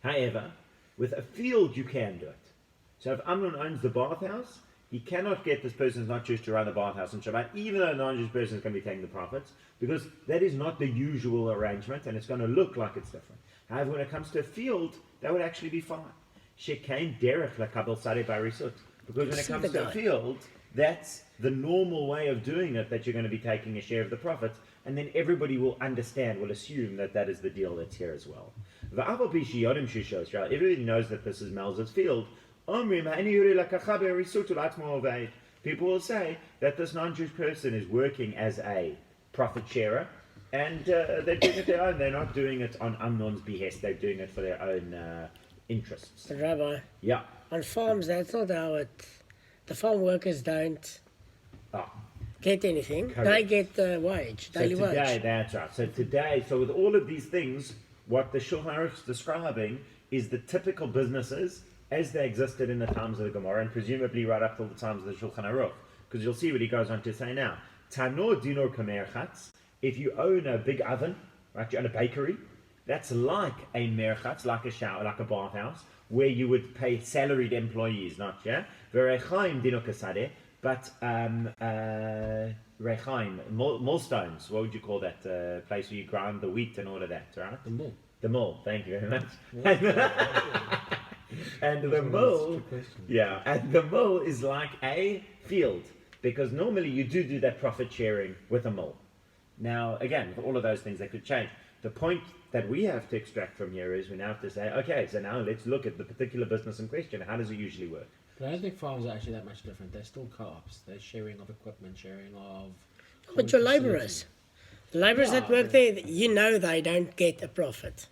However, with a field, you can do it. So if Amnon owns the bathhouse, he cannot get this person who's not Jewish to run the bathhouse on Shabbat, even though a non-Jewish person is going to be taking the profits, because that is not the usual arrangement, and it's going to look like it's different. However, when it comes to a field, that would actually be fine. Shekain derech lakabel sarei barisut. Because when it comes to a field, that's the normal way of doing it, that you're going to be taking a share of the profits, and then everybody will understand, will assume that that is the deal that's here as well. Everybody knows that this is Melz's field. People will say that this non-Jewish person is working as a profit sharer, and they're doing it their own. They're not doing it on Amnon's behest. They're doing it for their own interests. But Rabbi, Yeah. on farms, that's not how it... The farm workers don't get anything. Correct. They get the wage, daily So today, wage. that's right. So today, with all of these things, what the Shulchan Aruch is describing is the typical businesses as they existed in the times of the Gemara, and presumably right up till the times of the Shulchan Aruch, because you'll see what he goes on to say now. Tanor dinor kamerchatz. If you own a big oven, right, you own a bakery, that's like a merchatz, like a shower, like a bathhouse, where you would pay salaried employees, not Verechaim dinor kasadeh. But rechaim, millstones, what would you call that place where you grind the wheat and all of that, right? The mill. The mill, thank you very much. And the mill, and the mill is like a field, because normally you do that profit sharing with a mill. Now, again, with all of those things, they could change. The point that we have to extract from here is we now have to say, okay, so now let's look at the particular business in question. How does it usually work? But I don't think farms are actually that much different. They're still co-ops. They're sharing of equipment, sharing of... But your labourers. The labourers that work there, you know they don't get a profit.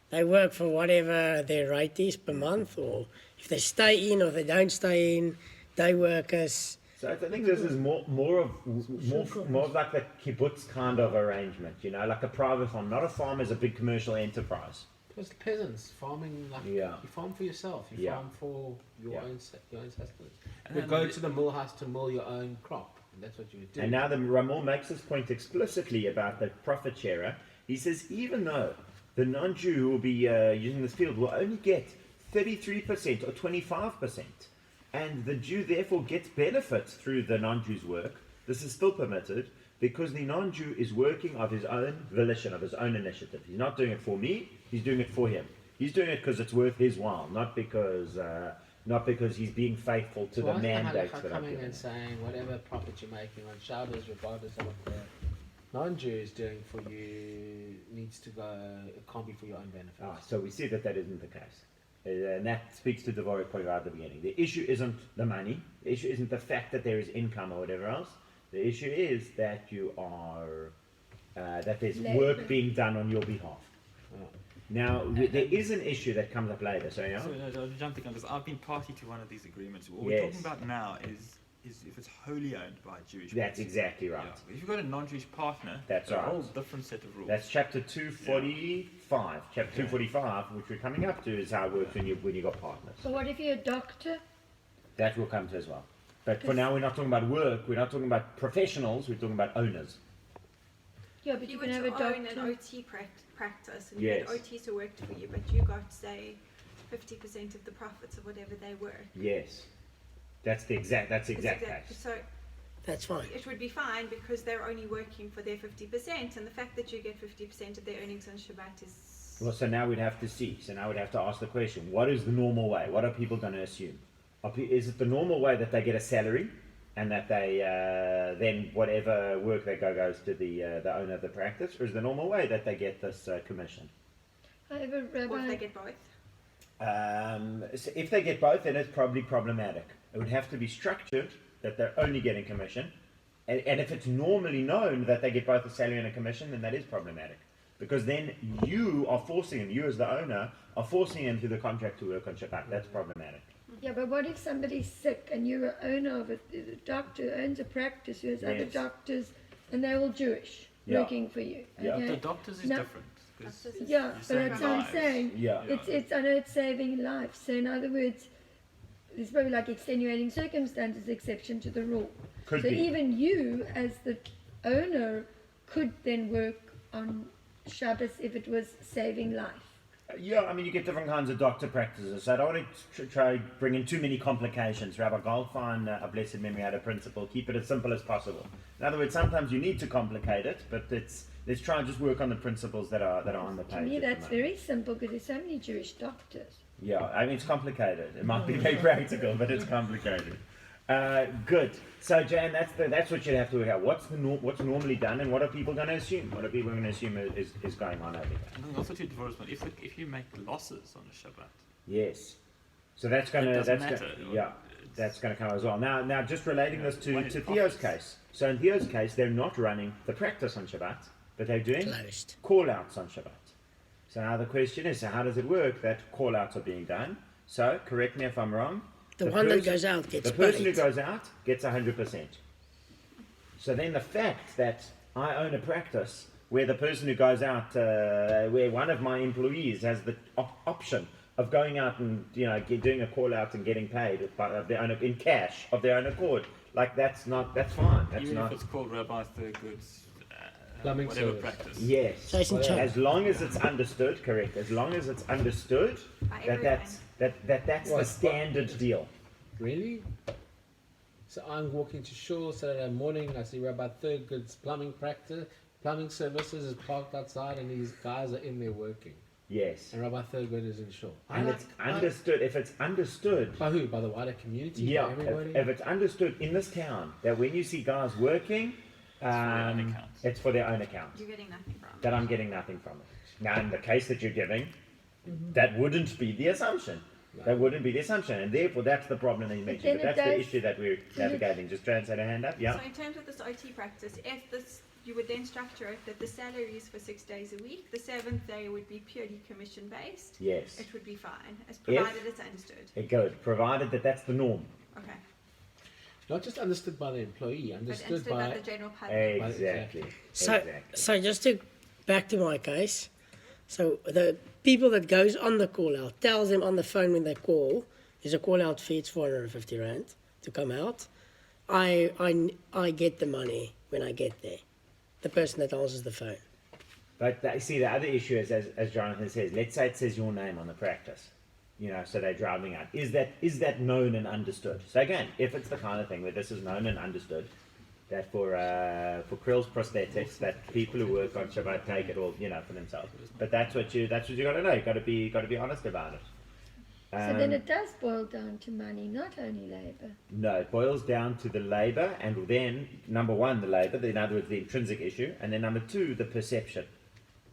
They work for whatever their rate is per month, or if they stay in or they don't stay in, day workers. So I think this is more of like the kibbutz kind of arrangement, like a private farm. Not a farm is a big commercial enterprise. It's the peasants farming, you farm for yourself. You farm for your own sustenance. You go to the mill house to mill your own crop. And that's what you would do. And now the Ramon makes this point explicitly about the profit sharer. He says even though the non-Jew who will be using this field will only get 33% or 25%, and the Jew therefore gets benefits through the non-Jew's work, this is still permitted, because the non-Jew is working of his own volition, of his own initiative. He's not doing it for me, he's doing it for him. He's doing it because it's worth his while, not because he's being faithful to the mandate that I'm coming giving. and saying whatever profit you're making on Shabbos, regardless of what the non-Jew is doing for you, needs to go, it can't be for your own benefit. So we see that isn't the case. And that speaks to the very point right at the beginning. The issue isn't the money, the issue isn't the fact that there is income or whatever else. The issue is that you are, that there's work being done on your behalf. Now, there is an issue that comes up later. So, I'll jump the gun because I've been party to one of these agreements. What we're talking about now is if it's wholly owned by a Jewish That's person. exactly right. Yeah. If you've got a non-Jewish partner, That's they're right. a whole different set of rules. That's chapter 245. Chapter 245, which we're coming up to, is how it works when you got partners. So what if you're a doctor? That will come to as well. But for now, we're not talking about work. We're not talking about professionals. We're talking about owners. Yeah, but If you you can were have a to own doctor. an OT practice and Yes. you had OTs who worked for you, but you got, say, 50% of the profits of whatever they were. Yes. That's the exact case. So That's fine. it would be fine because they're only working for their 50%, and the fact that you get 50% of their earnings on Shabbat is... Well, so now we'd have to see. So now we'd have to ask the question, what is the normal way? What are people going to assume? Is it the normal way that they get a salary and that they then whatever work they goes to the owner of the practice? Or is the normal way that they get this commission? I have a Or if rabbi. they get both. So if they get both, then it's probably problematic. It would have to be structured that they're only getting commission. And if it's normally known that they get both a salary and a commission, then that is problematic. Because then you are forcing him, you as the owner, are forcing him through the contract to work on Shabbat. That's problematic. Yeah, but what if somebody's sick and you're an owner of it? The doctor owns a practice who has other Yes. doctors, and they're all Jewish Yeah. working for you. Yeah. Okay? The doctors is No. different. 'Cause Doctors is- Yeah, You're but saving that's what I'm lives. saying. Yeah. It's I know it's saving lives. So in other words, there's probably like extenuating circumstances exception to the rule. Could So be. even you as the owner could then work on Shabbos if it was saving life. Yeah, I mean, you get different kinds of doctor practices. So I don't want to try bring in too many complications. Rabbi Goldfein, a blessed memory, had a principle: keep it as simple as possible. In other words, sometimes you need to complicate it, but let's try and just work on the principles that are on the page. To me, at the that's moment. very simple because there's so many Jewish doctors. Yeah, I mean, it's complicated. It might be very practical, but it's complicated. Good. So, Jan, that's what you have to work out. What's normally done, and what are people going to assume? What are people going to assume is going on over here? And then also to development, if you make losses on a Shabbat, Yes. So that's going It to doesn't that's matter. yeah, that's going to come as well. Now just relating Yeah, this to when it Theo's profits. case. So in Theo's case, they're not running the practice on Shabbat, but they're doing Closed. call outs on Shabbat. So now the question is, so how does it work that call outs are being done? So correct me if I'm wrong. The one that person- goes out gets the person who paid. goes out gets 100%. So then the fact that I own a practice where the person who goes out, where one of my employees has the option of going out and doing a call out and getting paid of their own, in cash of their own accord, like that's fine. That's even not. if it's called Rabbi Thurgood's Plumbing whatever service. practice. Yes. So it's in charge. As long as it's understood, correct. As long as it's understood By that that's the What? standard deal. Really? So I'm walking to shore Saturday morning. I see Rabbi Thurgood's plumbing services is parked outside, and these guys are in there working. Yes. And Rabbi Thurgood is in shore. And it's understood. If it's understood. By who? By the wider community? Yeah, By everybody? if it's understood in this town that when you see guys working, their own account. it's for their own account. You're getting nothing from That I'm getting nothing from it. Now, in the case that you're giving, that wouldn't be the assumption. That wouldn't be the assumption, and therefore that's the problem that you mentioned. then But that's it the does- issue that we're navigating. Just translate a hand up. Yeah. So in terms of this OT practice, if this, you would then structure it that the salary is for 6 days a week, the 7th day would be purely commission based. Yes. It would be fine, as provided it's understood. Good. Provided that that's the norm. Okay. Not just understood by the employee, But understood understood by by... the general public. Exactly. So, Exactly. so just to back to my case, so the people that goes on the call out tells them on the phone when they call, there's a call out fee, it's 450 rand to come out. I get the money when I get there. The person that answers the phone. But see, the other issue is, as Jonathan says, let's say it says your name on the practice, so they're driving out. Is that known and understood? So again, if it's the kind of thing where this is known and understood, that for Krill's prosthetics, that people who work on Shabbat take it all, for themselves. But that's what you got to know. You got to be honest about it. So then it does boil down to money, not only labour. No, it boils down to the labour, and then number one, the labour. In other words, the intrinsic issue, and then number two, the perception.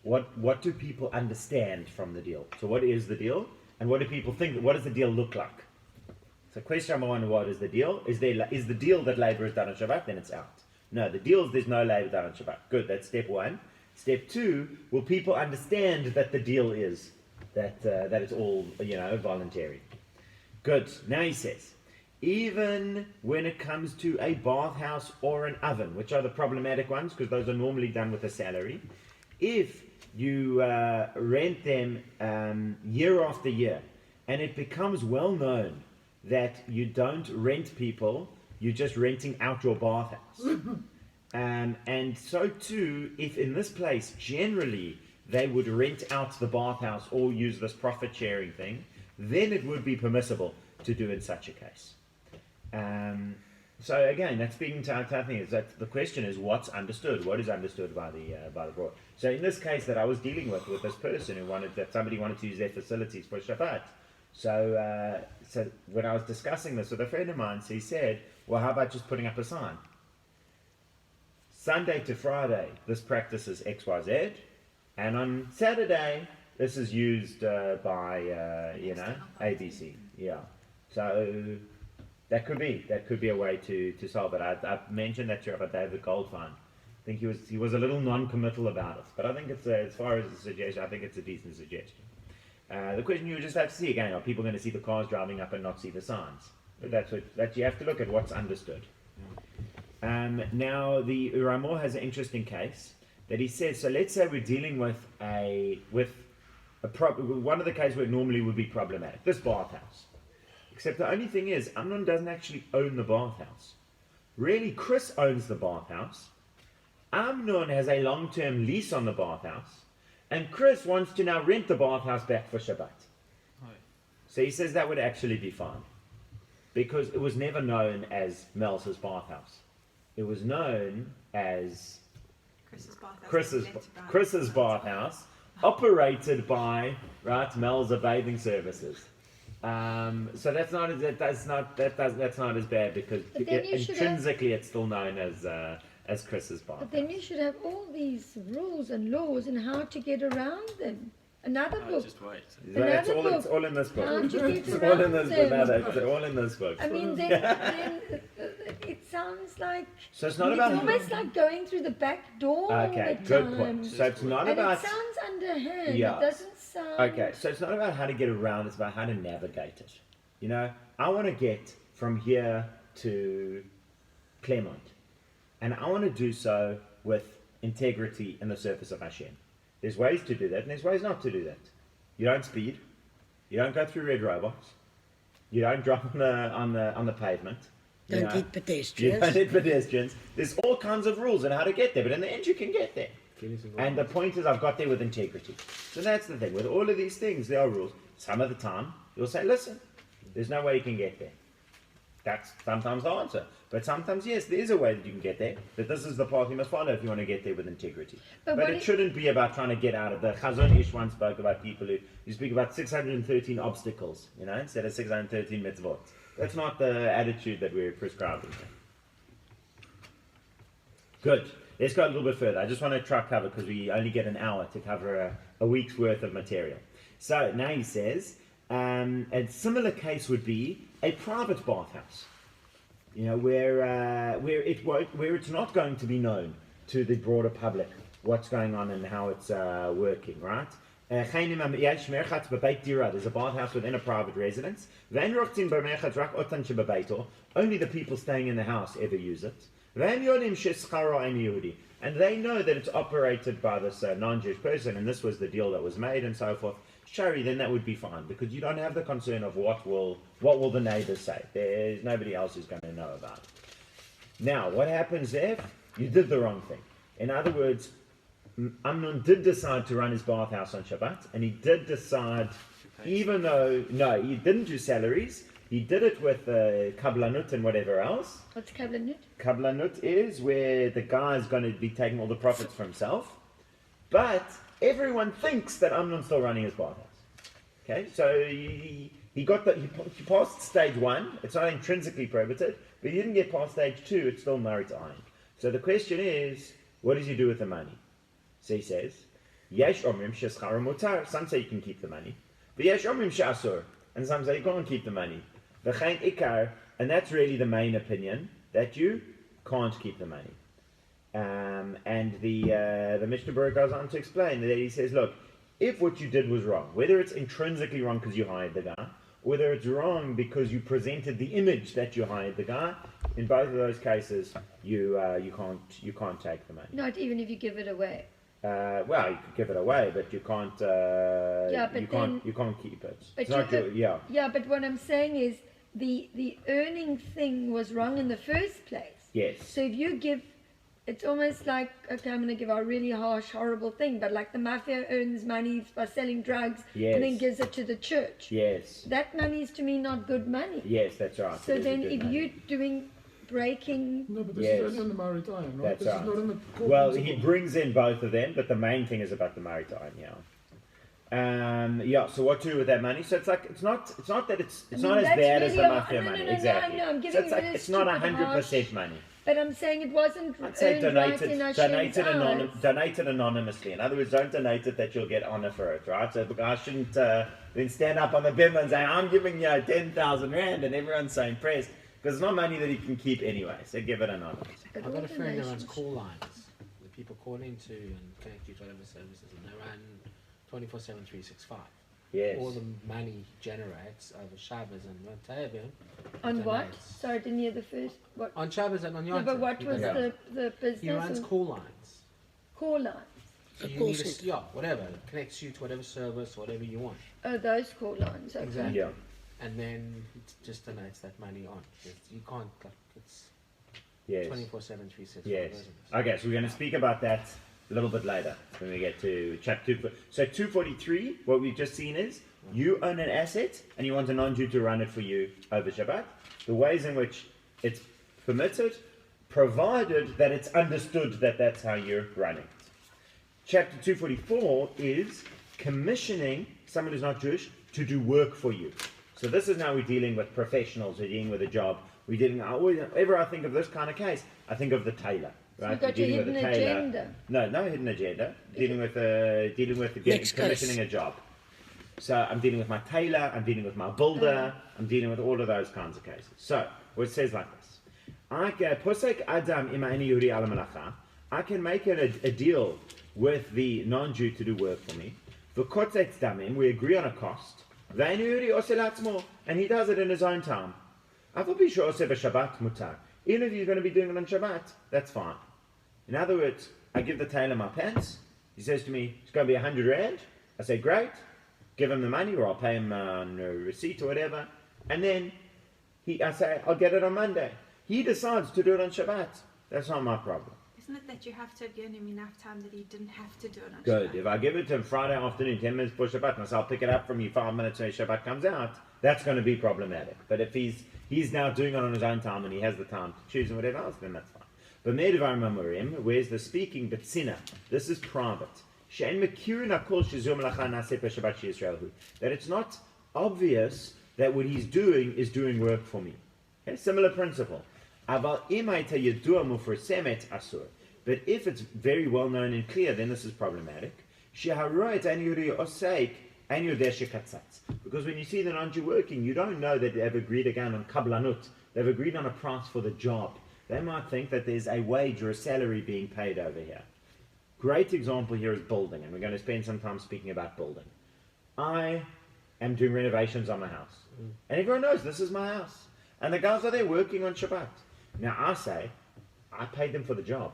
What do people understand from the deal? So what is the deal, and what do people think? What does the deal look like? So question number one: what is the deal? Is the deal that labour is done on Shabbat? Then it's out. No, the deal is there's no labour done on Shabbat. Good, that's step one. Step two: will people understand that the deal is that it's all voluntary? Good. Now he says, even when it comes to a bathhouse or an oven, which are the problematic ones because those are normally done with a salary. If you rent them year after year, and it becomes well known that you don't rent people, you're just renting out your bathhouse. And so too, if in this place generally they would rent out the bathhouse or use this profit sharing thing, then it would be permissible to do in such a case. So again, that's speaking to our thing. Is that the question is what's understood? What is understood by the Brura? So in this case that I was dealing with this person who somebody wanted to use their facilities for Shabbat. So when I was discussing this with a friend of mine, so he said, well, how about just putting up a sign? Sunday to Friday, this practice is XYZ, and on Saturday, this is used by ABC. Yeah. So that could be a way to solve it. I mentioned that to Rabbi David Goldfein. I think he was a little non-committal about it, but I think it's as far as a suggestion, I think it's a decent suggestion. The question you just have to see again: are people going to see the cars driving up and not see the signs? But that you have to look at what's understood. Now the Ramor has an interesting case that he says. So let's say we're dealing with one of the cases where it normally would be problematic. This bathhouse. Except the only thing is, Amnon doesn't actually own the bathhouse. Really, Chris owns the bathhouse. Amnon has a long-term lease on the bathhouse. And Chris wants to now rent the bathhouse back for Shabbat. So he says that would actually be fine. Because it was never known as Mel's bathhouse. It was known as Chris's bathhouse, operated by Mel's Bathing Services. So that's not as bad because intrinsically it's still known as Chris's bathhouse. But then you should have all these rules and laws and how to get around them. Another book. Just wait. It's all in this book. How to get It's all in this book. It's all in this book. I mean, then it sounds like so it's not about almost like going through the back door. Okay, all the good time. point. So it's not And about. it sounds underhand. Yeah. It doesn't sound. Okay, so it's not about how to get around. It's about how to navigate it. You know, I want to get from here to Claremont, and I want to do so with integrity in the service of Hashem. There's ways to do that, and there's ways not to do that. You don't speed. You don't go through red robots. You don't drive on the pavement. Don't hit pedestrians. You don't hit pedestrians. There's all kinds of rules on how to get there, but in the end you can get there. And the point is, I've got there with integrity. So that's the thing. With all of these things, there are rules. Some of the time, you'll say, listen, there's no way you can get there. That's sometimes the answer. But sometimes, yes, there is a way that you can get there. But this is the path you must follow if you want to get there with integrity. But it shouldn't be about trying to get out of the Chazon Ish once spoke about people who speak about 613 obstacles, instead of 613 mitzvot. That's not the attitude that we're prescribing here. Good. Let's go a little bit further. I just want to try cover because we only get an hour to cover a week's worth of material. So now he says, a similar case would be a private bathhouse, where it's not going to be known to the broader public what's going on and how it's working, right? There's a bathhouse within a private residence. Only the people staying in the house ever use it. And they know that it's operated by this non-Jewish person, and this was the deal that was made, and so forth. Shari, then that would be fine because you don't have the concern of what will the neighbors say. There's nobody else who's going to know about it. Now, what happens if you did the wrong thing? In other words, Amnon did decide to run his bathhouse on Shabbat, and he did decide, even though he didn't do salaries. He did it with kablanut and whatever else. What's kablanut? Kablanut is where the guy is going to be taking all the profits for himself, but everyone thinks that Amnon's still running his bathhouse. Okay, so he passed stage 1. It's not intrinsically prohibited, but he didn't get past stage 2. It's still married to Ayin. So the question is, what does he do with the money? So he says, Yesh omrim sheschara mutar. Some say you can keep the money, but yesh omrim she'asur, and some say you can't keep the money. V'chein ikar, and that's really the main opinion, that you can't keep the money. And the Mishnah Brura goes on to explain that he says, look, if what you did was wrong, whether it's intrinsically wrong because you hired the guy, whether it's wrong because you presented the image that you hired the guy. In both of those cases, you can't take the money. Not even if you give it away. Well, you could give it away, but you can't. You can't keep it. It's not your, Yeah, but what I'm saying is the earning thing was wrong in the first place. Yes. So if you give, it's almost like, okay, I'm going to give a really harsh, horrible thing, but like the mafia earns money by selling drugs and then gives it to the church. Yes. That money is to me not good money. Yes, that's right. So then if you're doing breaking... No, but this is only on the maritime, right? That's this right. is not on the core Well, principle. he brings in both of them, but the main thing is about the maritime, so what to do with that money? So it's like it's not that it's not as bad as the mafia money. Exactly. No, I'm giving so it's you like this it's not stupid 100% money. But I'm saying it wasn't I'd say earned right in Hashem's eyes. donate it anonymously. In other words, don't donate it that you'll get honor for it, right? So the guy shouldn't then stand up on the bimmer and say, I'm giving you 10,000 rand, and everyone's saying prayers, because it's not money that he can keep anyway, so give it anonymously. But I've got a friend that runs donations- call lines. The people call into and connect you to whatever services, and they run 24/7, 365. Yes. All the money generates over Shabbos and Yom Tov. On what? donates. Sorry, I didn't hear the first. What? On Shabbos and on No, Yom but Tov, what he was does. the business? He runs or call lines. call lines? So A you call need a, center. yeah, whatever. It connects you to whatever service, whatever you want. Oh, those call lines. Okay. Exactly. Yeah. And then it just donates that money on. You can't, like, it's Yes. 24/7, 365. Yes. isn't it? Okay, so we're going to speak about that a little bit later when we get to chapter 2. So 243, what we've just seen is you own an asset and you want a non-Jew to run it for you over Shabbat. The ways in which it's permitted, provided that it's understood that that's how you're running it. Chapter 244 is commissioning someone who's not Jewish to do work for you. So this is now we're dealing with professionals, we're dealing with a job. We're dealing, whenever I think of this kind of case, I think of the tailor. So Right? you've got We're your dealing with hidden a tailor. agenda. No hidden agenda. Dealing with Next commissioning case. a job. So I'm dealing with my tailor, I'm dealing with my builder, I'm dealing with all of those kinds of cases. So what it says like this: I can make a deal with the non-Jew to do work for me. We agree on a cost, and he does it in his own time. Even if you're going to be doing it on Shabbat, that's fine. In other words, I give the tailor my pants. He says to me, it's going to be 100 rand. I say, great. Give him the money, or I'll pay him on a receipt or whatever. And then I say, I'll get it on Monday. He decides to do it on Shabbat. That's not my problem. Isn't it that you have to have given him enough time that he didn't have to do it on Good. Shabbat? If I give it to him Friday afternoon, 10 minutes before Shabbat, and I say, I'll pick it up from you 5 minutes when Shabbat comes out, that's going to be problematic. But if he's now doing it on his own time and he has the time to choose and whatever else, then that's fine. But Me'edavar Mamorim, where's the speaking? But Sina, this is private. That it's not obvious that what he's doing is doing work for me. Okay? Similar principle. But if it's very well known and clear, then this is problematic. Because when you see the non-Jew working, you don't know that they've agreed again on kablanut. They've agreed on a price for the job. They might think that there's a wage or a salary being paid over here. Great example here is building, and we're going to spend some time speaking about building. I am doing renovations on my house. And everyone knows this is my house. And the guys are there working on Shabbat. Now I say, I paid them for the job.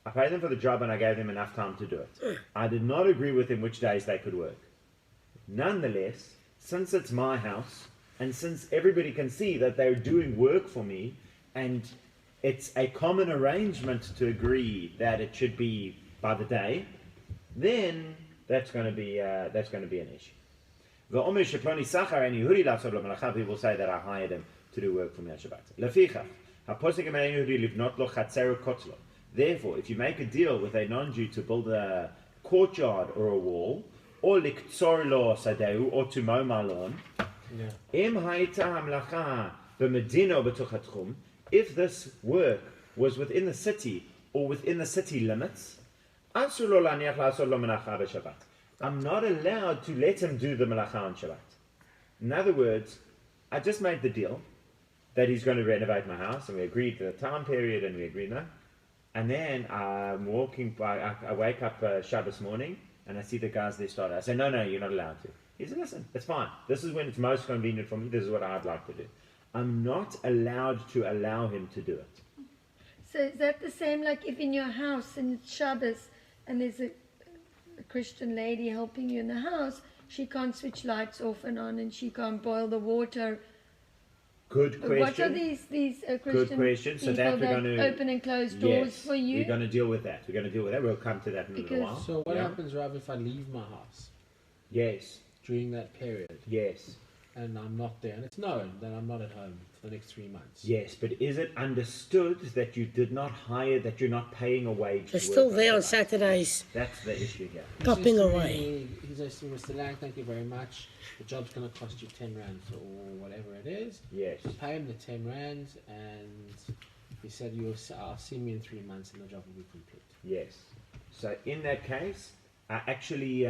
I paid them for the job and I gave them enough time to do it. I did not agree with them which days they could work. Nonetheless, since it's my house, and since everybody can see that they're doing work for me, and it's a common arrangement to agree that it should be by the day, then that's going to be an issue. People say that I hired him to do work for me on Shabbat. Therefore, if you make a deal with a non-Jew to build a courtyard or a wall, or or to mow my lawn, if this work was within the city or within the city limits, I'm not allowed to let him do the melacha on Shabbat. In other words, I just made the deal that he's going to renovate my house, and we agreed to the time period, and we agreed that. And then I'm walking by, I wake up Shabbos morning, and I see the guys there start. I say, no, you're not allowed to. He said, listen, it's fine. This is when it's most convenient for me. This is what I'd like to do. I'm not allowed to allow him to do it. So is that the same like if in your house and it's Shabbos and there's a Christian lady helping you in the house, she can't switch lights off and on and she can't boil the water? Good question. What are these Christian Good question. So that we're going to open and close doors for you? We're going to deal with that. We'll come to that in a little while. So what happens, Rav, if I leave my house? Yes. During that period? Yes. And I'm not there, and it's known that I'm not at home for the next 3 months. Yes, but is it understood that you did not hire, that you're not paying a wage? They're still there on Saturdays. That's the issue here. Popping away. He says to me, Mr. Lang, thank you very much. The job's going to cost you 10 rand or whatever it is. Yes. I pay him the 10 rand, and he said, I'll see me in 3 months and the job will be complete. Yes. So in that case, I actually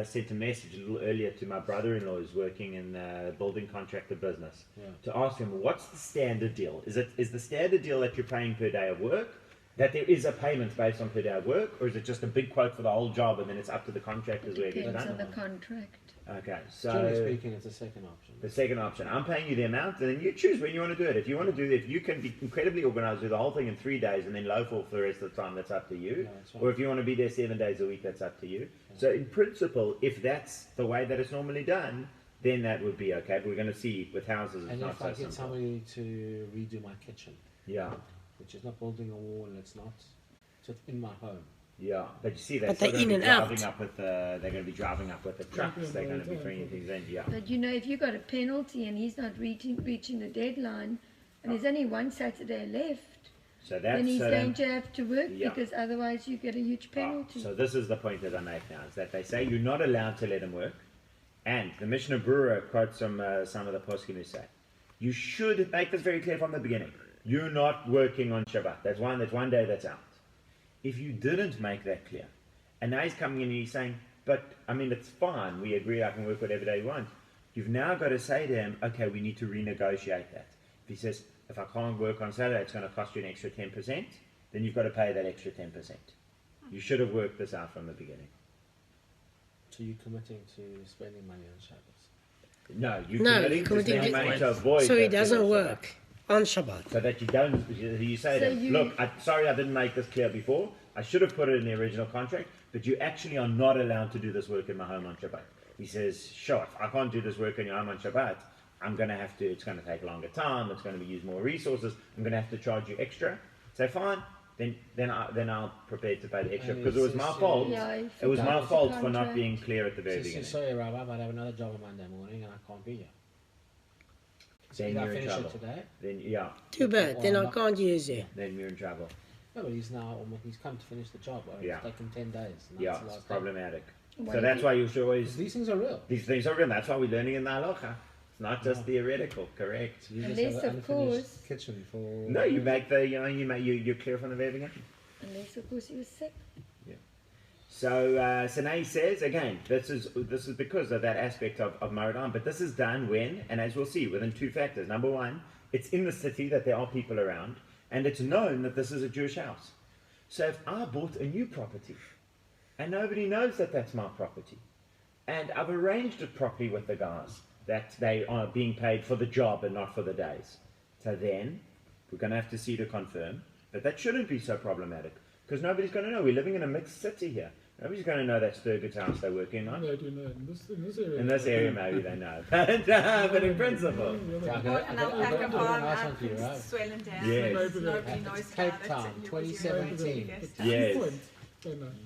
sent a message a little earlier to my brother-in-law who's working in the building contractor business to ask him, what's the standard deal? Is the standard deal that you're paying per day of work, that there is a payment based on per day of work, or is it just a big quote for the whole job and then it's up to the contractors where it gets Depends done? on the contract. Okay, so generally speaking, it's the second option. The second option, I'm paying you the amount, and then you choose when you want to do it. If you want to do it, if you can be incredibly organized, do the whole thing in 3 days, and then loaf off for the rest of the time, that's up to you. Or if you want to be there 7 days a week, that's up to you. So in principle, if that's the way that it's normally done, then that would be okay. But we're going to see with houses, it's and not if so I get simple. somebody to redo my kitchen, which is not building a wall, and it's just in my home. Yeah, but you see, But they're in and out. They're going to be driving up with the trucks. They're going to be bringing things in. Yeah. But if you've got a penalty and he's not reaching the deadline, and there's only one Saturday left, So that's then he's going to have to work yeah. because otherwise you get a huge penalty. So this is the point that I make now, is that they say you're not allowed to let him work, and the Mishna Brura quotes some of the poskim who say you should make this very clear from the beginning. You're not working on Shabbat. That's one day that's out. If you didn't make that clear, and now he's coming in and he's saying, but I mean, it's fine, we agree I can work whatever day you want, you've now got to say to him, okay, we need to renegotiate that. If he says, if I can't work on Saturday, it's going to cost you an extra 10%, then you've got to pay that extra 10%. You should have worked this out from the beginning. So you're committing to spending money on Shabbos? No, you're committing to spending money to avoid. So he doesn't work on Shabbat. So that you don't, you say to him, look, sorry I didn't make this clear before. I should have put it in the original contract, but you actually are not allowed to do this work in my home on Shabbat. He says, sure, if I can't do this work in your home on Shabbat, I'm going to have to, it's going to take longer time, it's going to use more resources, I'm going to have to charge you extra. Say, fine, then I'll prepare to pay the extra, because it was my fault. It was my fault for not being clear at the very beginning. Sorry, Rabbi, I have another job on Monday morning and I can't be here. Then you're in trouble. Today? Then yeah. Too bad. Then I can't use it. Then you're in trouble. No, but he's come to finish the job. It's taken 10 days. Yeah, it's problematic. So that's why you should always. These things are real. These things are real. That's why we're learning in the halacha. It's not just theoretical. Correct. You unless, of course, kitchen for. No, you make you're clear from the very beginning. Unless, of course, he was sick. Yeah. So Sinai says again, this is because of that aspect of Maradon, but this is done when, and as we'll see, within two factors. Number one, it's in the city that there are people around, and it's known that this is a Jewish house. So if I bought a new property, and nobody knows that that's my property, and I've arranged it properly with the guys, that they are being paid for the job and not for the days. So then, we're going to have to see to confirm that that shouldn't be so problematic, because nobody's going to know. We're living in a mixed city here. Nobody's going to know that's Sturgis house they're working on. They do know. In this area. In this area, maybe they know. But in principle. Bought an alpaca farm and swelling down. Yes. Nobody knows Cape about Town, it. and 2017. Yes.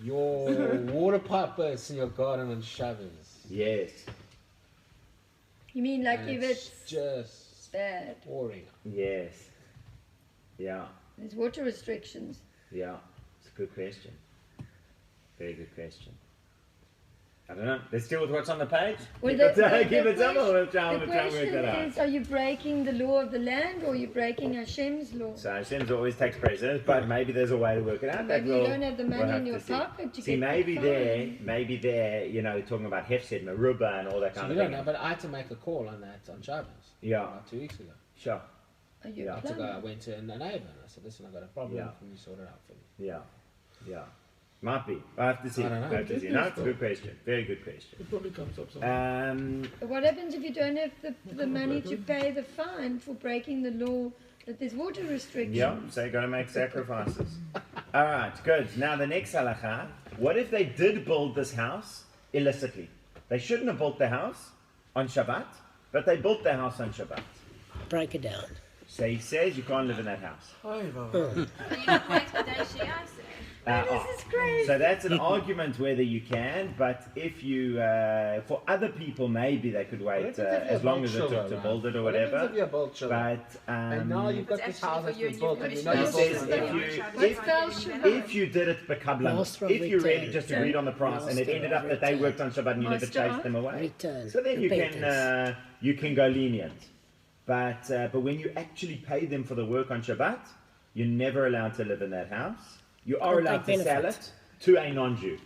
Your water pipe bursts in your garden on Shabbos. Yes. You mean like And if it's just bad? pouring. Yes. Yeah. There's water restrictions. Yeah. It's a good question. Very good question. I don't know. Let's deal with what's on the page. Well, Keep it simple. We'll try and work that out. is, are you breaking the law of the land or are you breaking Hashem's law? So Hashem's always takes precedence, but maybe there's a way to work it out. Maybe you don't have the money in your see. pocket to See, get maybe the there, you know, talking about Hefsed, Meruba, and all that So kind you of don't thing. know, but I had to make a call on that on Shabbos. Yeah. About 2 weeks ago. Sure. Are you Yeah. a I had to go, I plumber? went to a neighbour and I said, listen, I've got a problem, Yeah. can you sort it out for me? Yeah. Yeah. Might be. I have to see. I don't know. I have to see. No, it's a good question. Very good question. It probably comes up somewhere. What happens if you don't have the money to pay the fine for breaking the law that there's water restrictions? Yeah, so you got to make sacrifices. All right, good. Now the next halakha. What if they did build this house illicitly? They shouldn't have built the house on Shabbat, but they built the house on Shabbat. Break it down. So he says you can't live in that house. Are you not going to the day she asked it? This is crazy. So that's an argument whether you can, but if you, for other people, maybe they could wait as long as it took to build it or whatever. But and now you've got this house that's been built, and you know he you're says building if you did it bekablan, if you really just agreed on the price and it ended up that they worked on Shabbat and you never chased them away, so then you can go lenient. But when you actually pay them for the work on Shabbat, you're never allowed to live in that house. You are allowed to sell it to a non-Jew.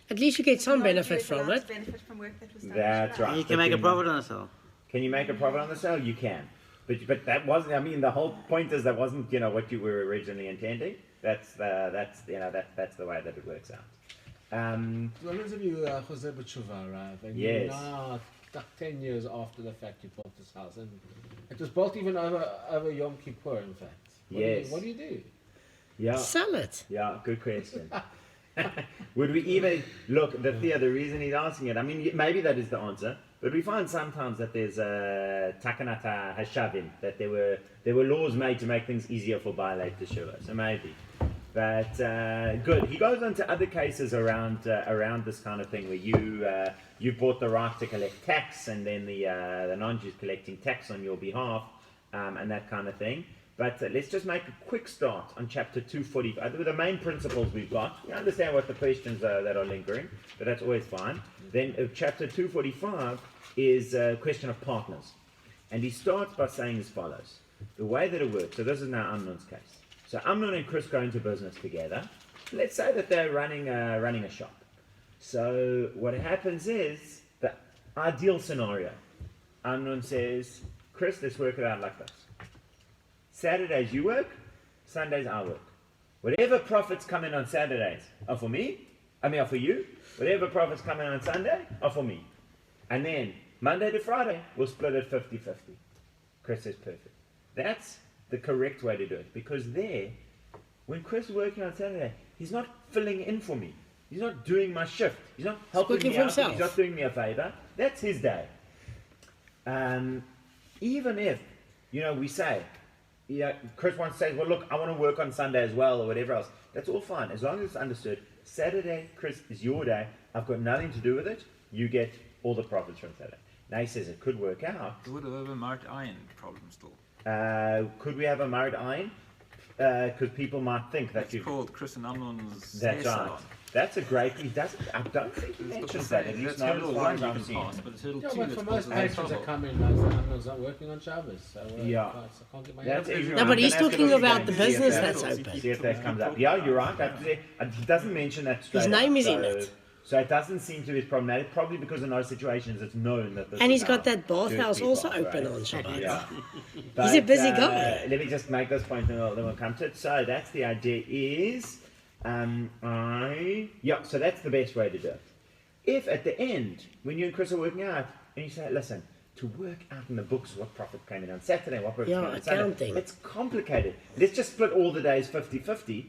At least you get some benefit from it. Benefit from work that was done. That's right. You can make a profit on the sale. Can you make a profit on the sale? You can. But that wasn't, I mean, the whole point is that wasn't, what you were originally intending. That's the way that it works out. Well, let's give you Jose B'Tshuva, right? And yes. Now, 10 years after the fact you bought this house. And it was built even over Yom Kippur, in fact. What do you do? Yeah. Sell it. Yeah, good question. Would we even look? The reason he's asking it, I mean, maybe that is the answer. But we find sometimes that there's takanata hashavim, that there were laws made to make things easier for Baalei Teshuvah. So maybe. But good. He goes on to other cases around this kind of thing where you bought the right to collect tax, and then the non-Jews collecting tax on your behalf, and that kind of thing. But let's just make a quick start on chapter 245. The main principles we've got. We understand what the questions are that are lingering, but that's always fine. Then chapter 245 is a question of partners. And he starts by saying as follows. The way that it works, so this is now Amnon's case. So Amnon and Chris go into business together. Let's say that they're running a shop. So what happens is, the ideal scenario, Amnon says, Chris, let's work it out like this. Saturdays you work, Sundays I work. Whatever profits come in on Saturdays are for me, are for you. Whatever profits come in on Sunday are for me. And then Monday to Friday, we'll split it 50-50. Chris says perfect. That's the correct way to do it. Because when Chris is working on Saturday, he's not filling in for me. He's not doing my shift. He's not helping me out. He's not doing me a favor. That's his day. Even if, we say, Chris wants to say, well, look, I want to work on Sunday as well, or whatever else. That's all fine, as long as it's understood. Saturday, Chris, is your day. I've got nothing to do with it. You get all the profits from Saturday. Now he says it could work out. Would have a marked iron problem still. Could we have a married iron? Because people might think that it's called Chris and Amnon's That's right. salon. That's a great. I don't think he mentions that. At least not as far as I've seen. But it's hurdle Yeah, two but that's for most causing the patrons that trouble. come in, Amnon's not working on Shabbos. So, Yeah. I can't get my That's head around it. ignorant. No, but he's I'm gonna have to talking look about again the to see if business that- that's open. See if that comes up. Yeah, you're right. He doesn't mention that straight His name up, is in it. So it doesn't seem to be problematic. Probably because in those situations it's known that. This And is he's got how that bathhouse Jewish also people open operate. on Shabbat. Yeah. He's a busy guy. Let me just make this point and then we'll come to it. So that's the idea is, so that's the best way to do it. If at the end, when you and Chris are working out, and you say, listen, to work out in the books what profit came in on Saturday, what profit came in on Sunday, accounting. it's complicated. Let's just split all the days 50-50.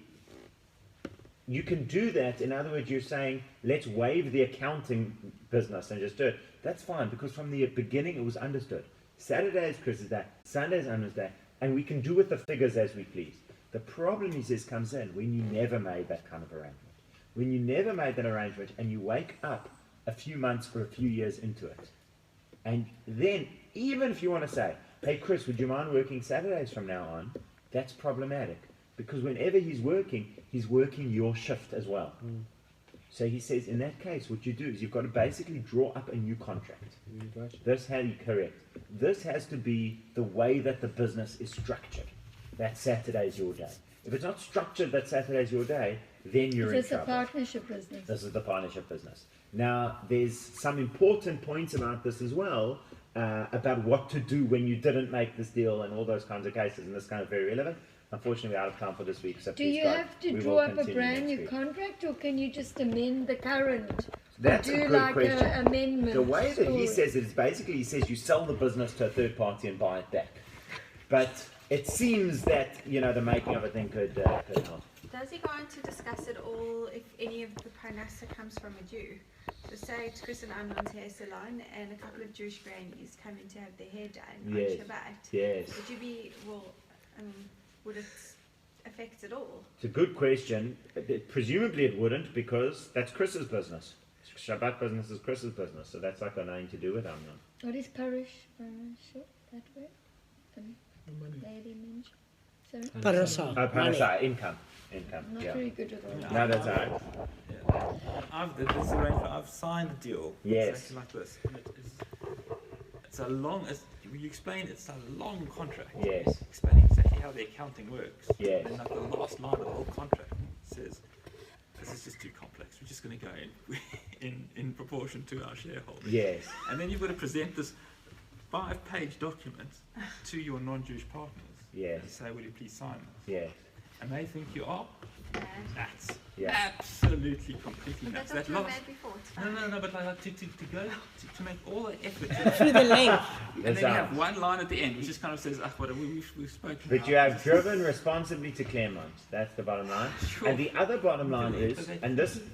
You can do that. In other words, you're saying, let's waive the accounting business and just do it. That's fine, because from the beginning it was understood. Saturday is Chris's day, Sunday is Amnon's day, and we can do with the figures as we please. The problem, he says, comes in when you never made that kind of arrangement. When you never made that arrangement and you wake up a few months or a few years into it. And then, even if you want to say, hey Chris, would you mind working Saturdays from now on? That's problematic. Because whenever he's working your shift as well. So he says, in that case, what you do is you've got to basically draw up a new contract. This has to be the way that the business is structured. That Saturday is your day. If it's not structured that Saturday is your day, then you're in It's a trouble. partnership business. This is the partnership business. Now, there's some important points about this as well. about what to do when you didn't make this deal and all those kinds of cases, and this is kind of very relevant. Unfortunately, we're out of time for this week. So Do you have to draw up a brand new contract, or can you just amend the current? That's do a good like question. An amendment. The way that he or- says it is basically he says you sell the business to a third party and buy it back. But it seems that the making of a thing could help. Does he go on to discuss at all if any of the parnassa comes from a Jew? So say it's Chris and Amnon's hair salon and a couple of Jewish grannies come in to have their hair done Yes. on Shabbat. Yes. Would you be, would it affect it all? It's a good question. Presumably it wouldn't, because that's Chris's business. Shabbat business is Chris's business, so that's like got nothing to do with Amnon. What is parish? That word? The money. Lady mentioned. Sorry? Parasa. Oh, Parnasa, income. Not Yeah. very good at all. No, that's all right. I've signed a deal. Yes. Exactly like this. And it's a long. You explain it's a long contract. Yes. Explaining exactly how the accounting works. Yes. And like the last line of the whole contract says, "This is just too complex. We're just going to go in proportion to our shareholders." Yes. And then you've got to present this 5-page document to your non-Jewish partners. Yes. And say, "Will you please sign this?" Yes. And they think you are. And That's Yeah. absolutely completely nuts. that's what That you were last. made before. It's No, fine. no, but like to make all the effort. Through the length. And then you have one line at the end which just kind of says, whatever, we've spoken But about you have this." driven responsibly to Claremont. That's the bottom line. Sure. And the other bottom line is,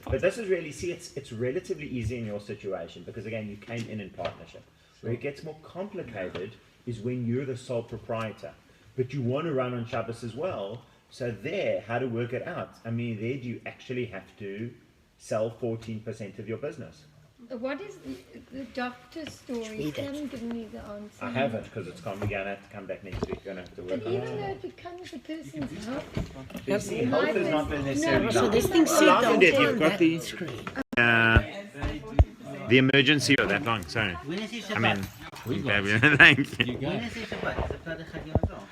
but this is really, it's relatively easy in your situation, because again, you came in partnership. Where it gets more complicated is when you're the sole proprietor, but you want to run on Shabbos as well. So there, how to work it out? I mean, there do you actually have to sell 14% of your business? What is the doctor's story? You haven't given me the answer. I haven't, because it's we're going to have to come back next week. We're going to have to work But on even it. though it becomes the person's health, You see, health is not necessarily No, So this thing said Well, the I whole did, time you've got that the- screen. the emergency or that long, sorry. When is it I mean, Shabbat? thank you. When is it Shabbat? זה צד אחד יום טוב.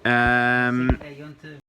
Um, יום טוב.